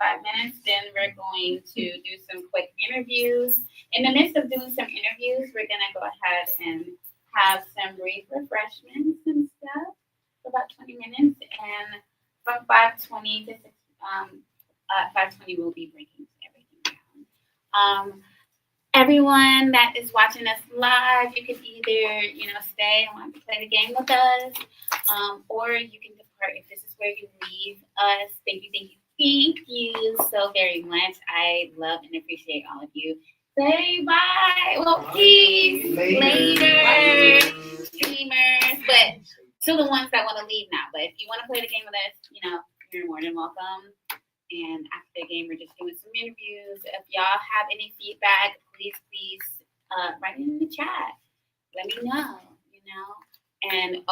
5 minutes. Then we're going to do some quick interviews. In the midst of doing some interviews, we're gonna go ahead and have some brief refreshments and stuff for about 20 minutes. And from 5:20 to 6, 5:20, we'll be breaking everything down. Everyone that is watching us live, you can either, stay and want to play the game with us, or you can depart if this is where you leave us. Thank you so very much. I love and appreciate all of you. say bye. Well, peace later, streamers. But to the ones that want to leave now. But if you want to play the game with us, you're more than welcome. And after the game, we're just doing some interviews. If y'all have any feedback, please write it in the chat. Let me know. And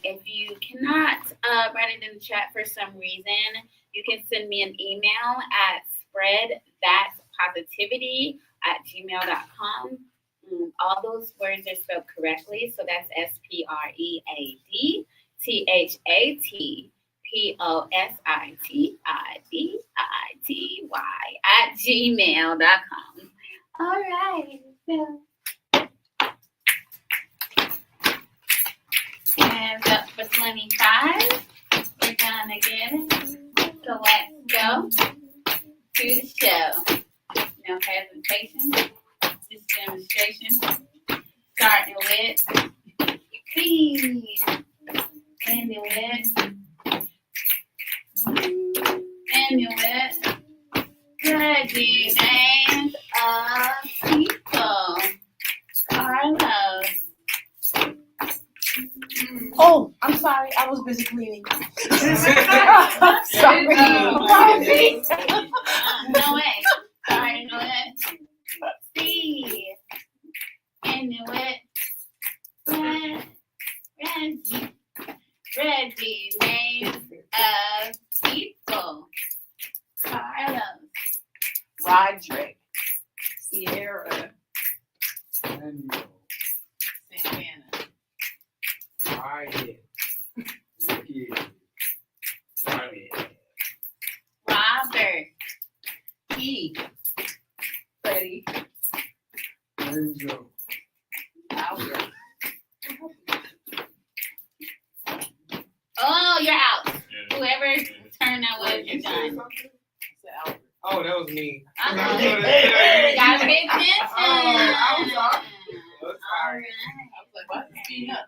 if you cannot write it in the chat for some reason, you can send me an email at spreadthatpositivity@gmail.com. All those words are spelled correctly, so that's spreadthatpositivity@gmail.com. All right. So, hands up for 25. We're gonna get it. So let's go to the show. No hesitation. Just demonstration. Starting with please. Ending with good names of people. Carlos. Oh, I'm sorry. I was busy cleaning. Sorry. No way. Sorry, no way. See. Anyway. Reggie. Names of people. Carlos. Roderick. Sierra. Daniel. Santana. Riot. Ricky. Robert. Key. Freddie. Angel. Albert. Oh, you're out. Whoever's turn that was, you're done. Oh, that was me. Gotta pay attention. I was off. Sorry. I was like, why is he up?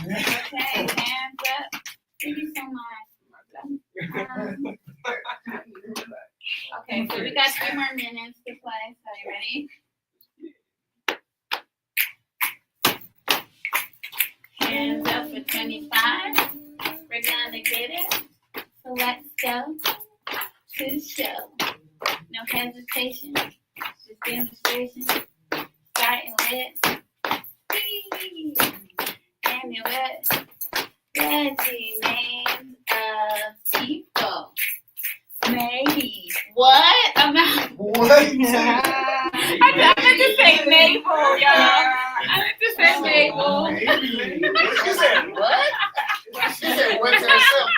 Okay, hands up. Thank you so much. Okay, so we got 3 more minutes to play. So you ready? Hands up for 25. We're gonna get it. So let's go to the show. No hesitation. Just demonstration. Starting with Anyway. Reggie names of people. Maybe. What? I'm not. What? I meant to say navel, y'all. I meant to say navel. She said what? She said what to herself?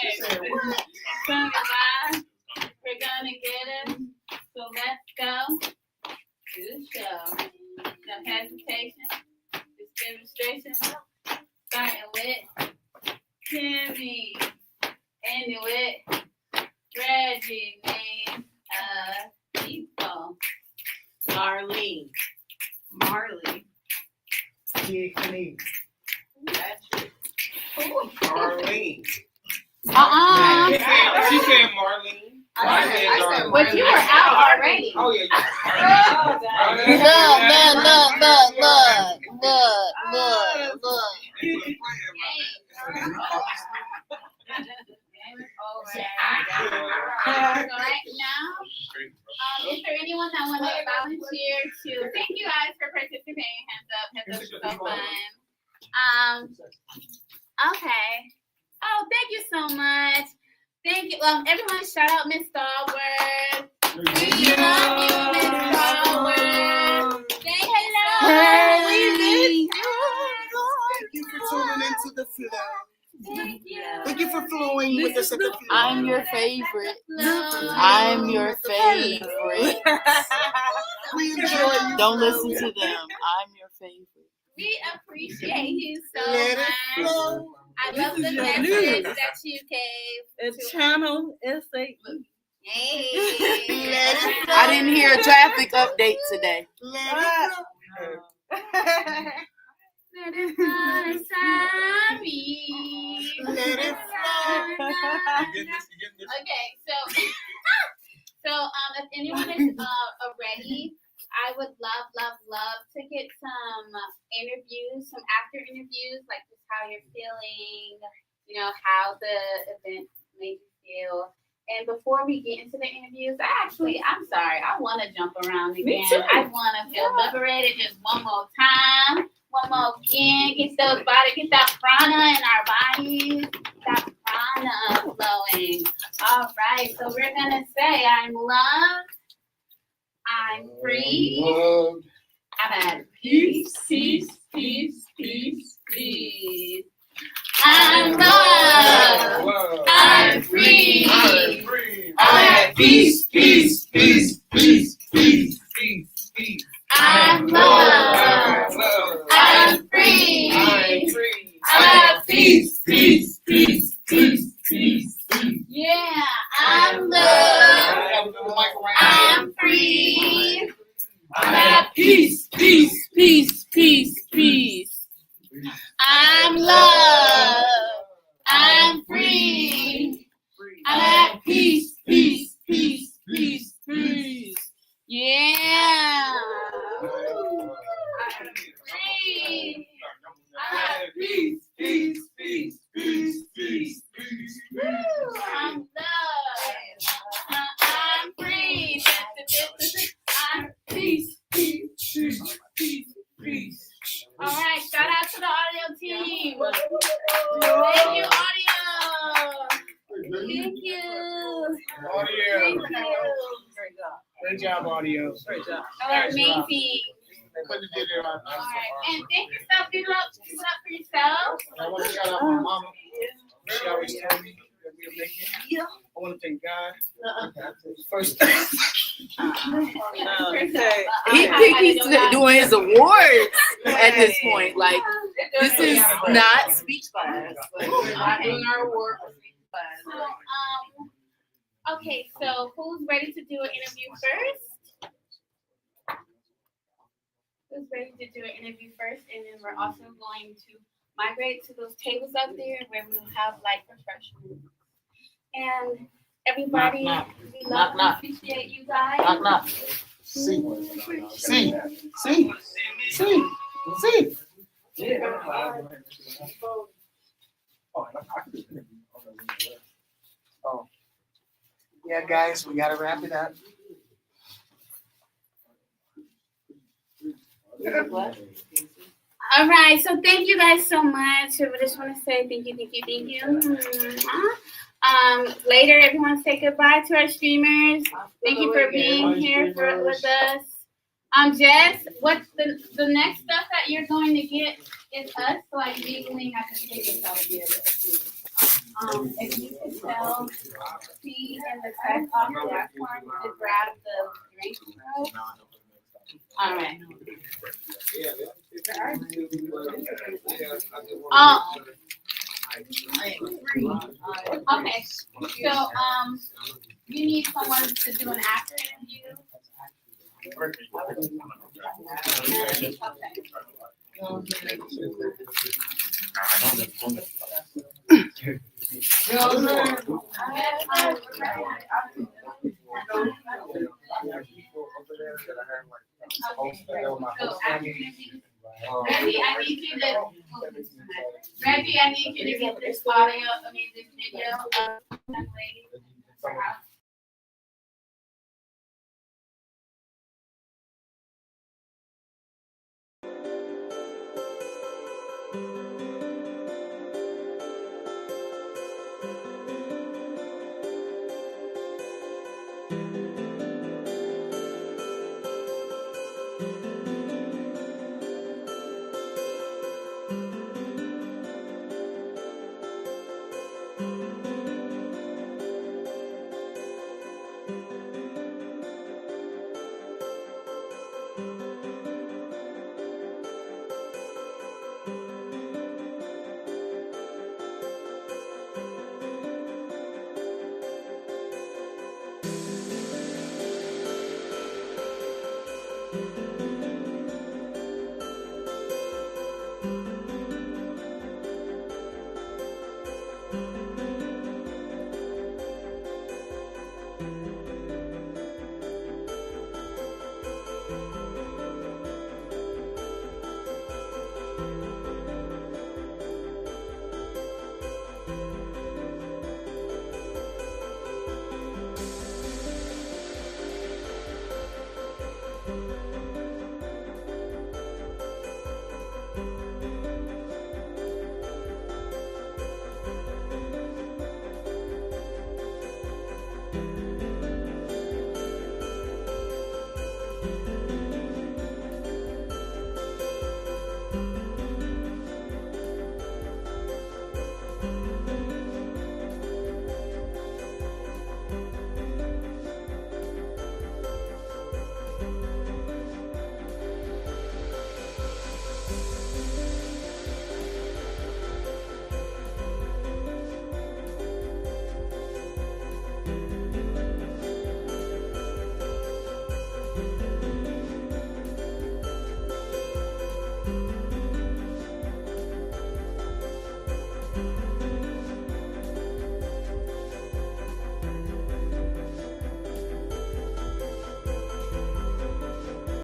She said what? We're gonna get it. So let's go to the show. No hesitation. Just demonstration. Starting with Timmy. Ending with Reggie. Name of people. Marlene. Marley. Tiffany. Patrick. Marlene. Uh-uh. She said Marlene. I said But you were out already. Oh, yeah. Look. Right now, is there anyone that wants to volunteer to? Thank you guys for participating. Hands up is so fun. Okay. Oh, thank you so much. Thank you. Everyone, shout out Miss Stallworth. We love you, Miss Stallworth. Say hello. Thank you for tuning into the flow. Thank you. Thank you for flowing with us at the flow. I'm your favorite. No. I'm your favorite. We enjoy you. Don't listen to them. I'm your favorite. We appreciate you so Let it much. flow. I love the message that you gave. The channel SAE. Hey. I didn't hear a traffic update today. Let it flow. Let it fly, sorry. Let it fly. Okay, so if anyone is ready, I would love to get some interviews, some after interviews, like just how you're feeling, how the event made you feel. And before we get into the interviews, I'm sorry, I want to jump around again. I want to feel liberated just one more time, one more again. Get that prana in our bodies, that prana flowing. All right, so we're gonna say, I'm loved, I'm free, I'm at peace, peace, peace, peace, peace. I'm loved, I'm free, I'm at peace, peace, peace, peace, peace, peace. I'm loved, I'm free, I'm at peace, peace, peace, peace, peace. Yeah, I'm loved, I'm free, I'm at peace, peace, peace, peace, peace. I'm loved, I'm free, I'm at peace, peace, peace, peace, peace. Yeah. I'm free, I'm at peace, peace, peace, peace, peace, peace. I'm loved, I'm free, I'm peace, peace, peace, peace, peace. All right, shout out to the audio team. Thank you, audio. Thank you. Audio. Thank you. Great job, audio. Great job. Amazing. Couldn't get it on. All right, and thank you, so give it up for yourself. I want to shout out my mama. She always told me that we'll make it. I want to thank God. First. He's doing his awards at this point. Like, this is not speech class. But we're not doing our award for speech class. So, okay, so who's ready to do an interview first? Who's ready to do an interview first? And then we're also going to migrate to those tables up there where we'll have like refreshments. And everybody, we love and appreciate you guys. See. Oh. Yeah, guys, we gotta wrap it up. All right, so thank you guys so much. I just want to say thank you. Later, if you want to say goodbye to our streamers, thank you for being here with us. Jess, what's the next stuff that you're going to get is us, so I legally have to take this out here. If you could tell C and the press off the platform to grab the drink rope. All right. Okay. So you need someone to do an after interview. Reggie, I need you to get this audio, this video of the lady.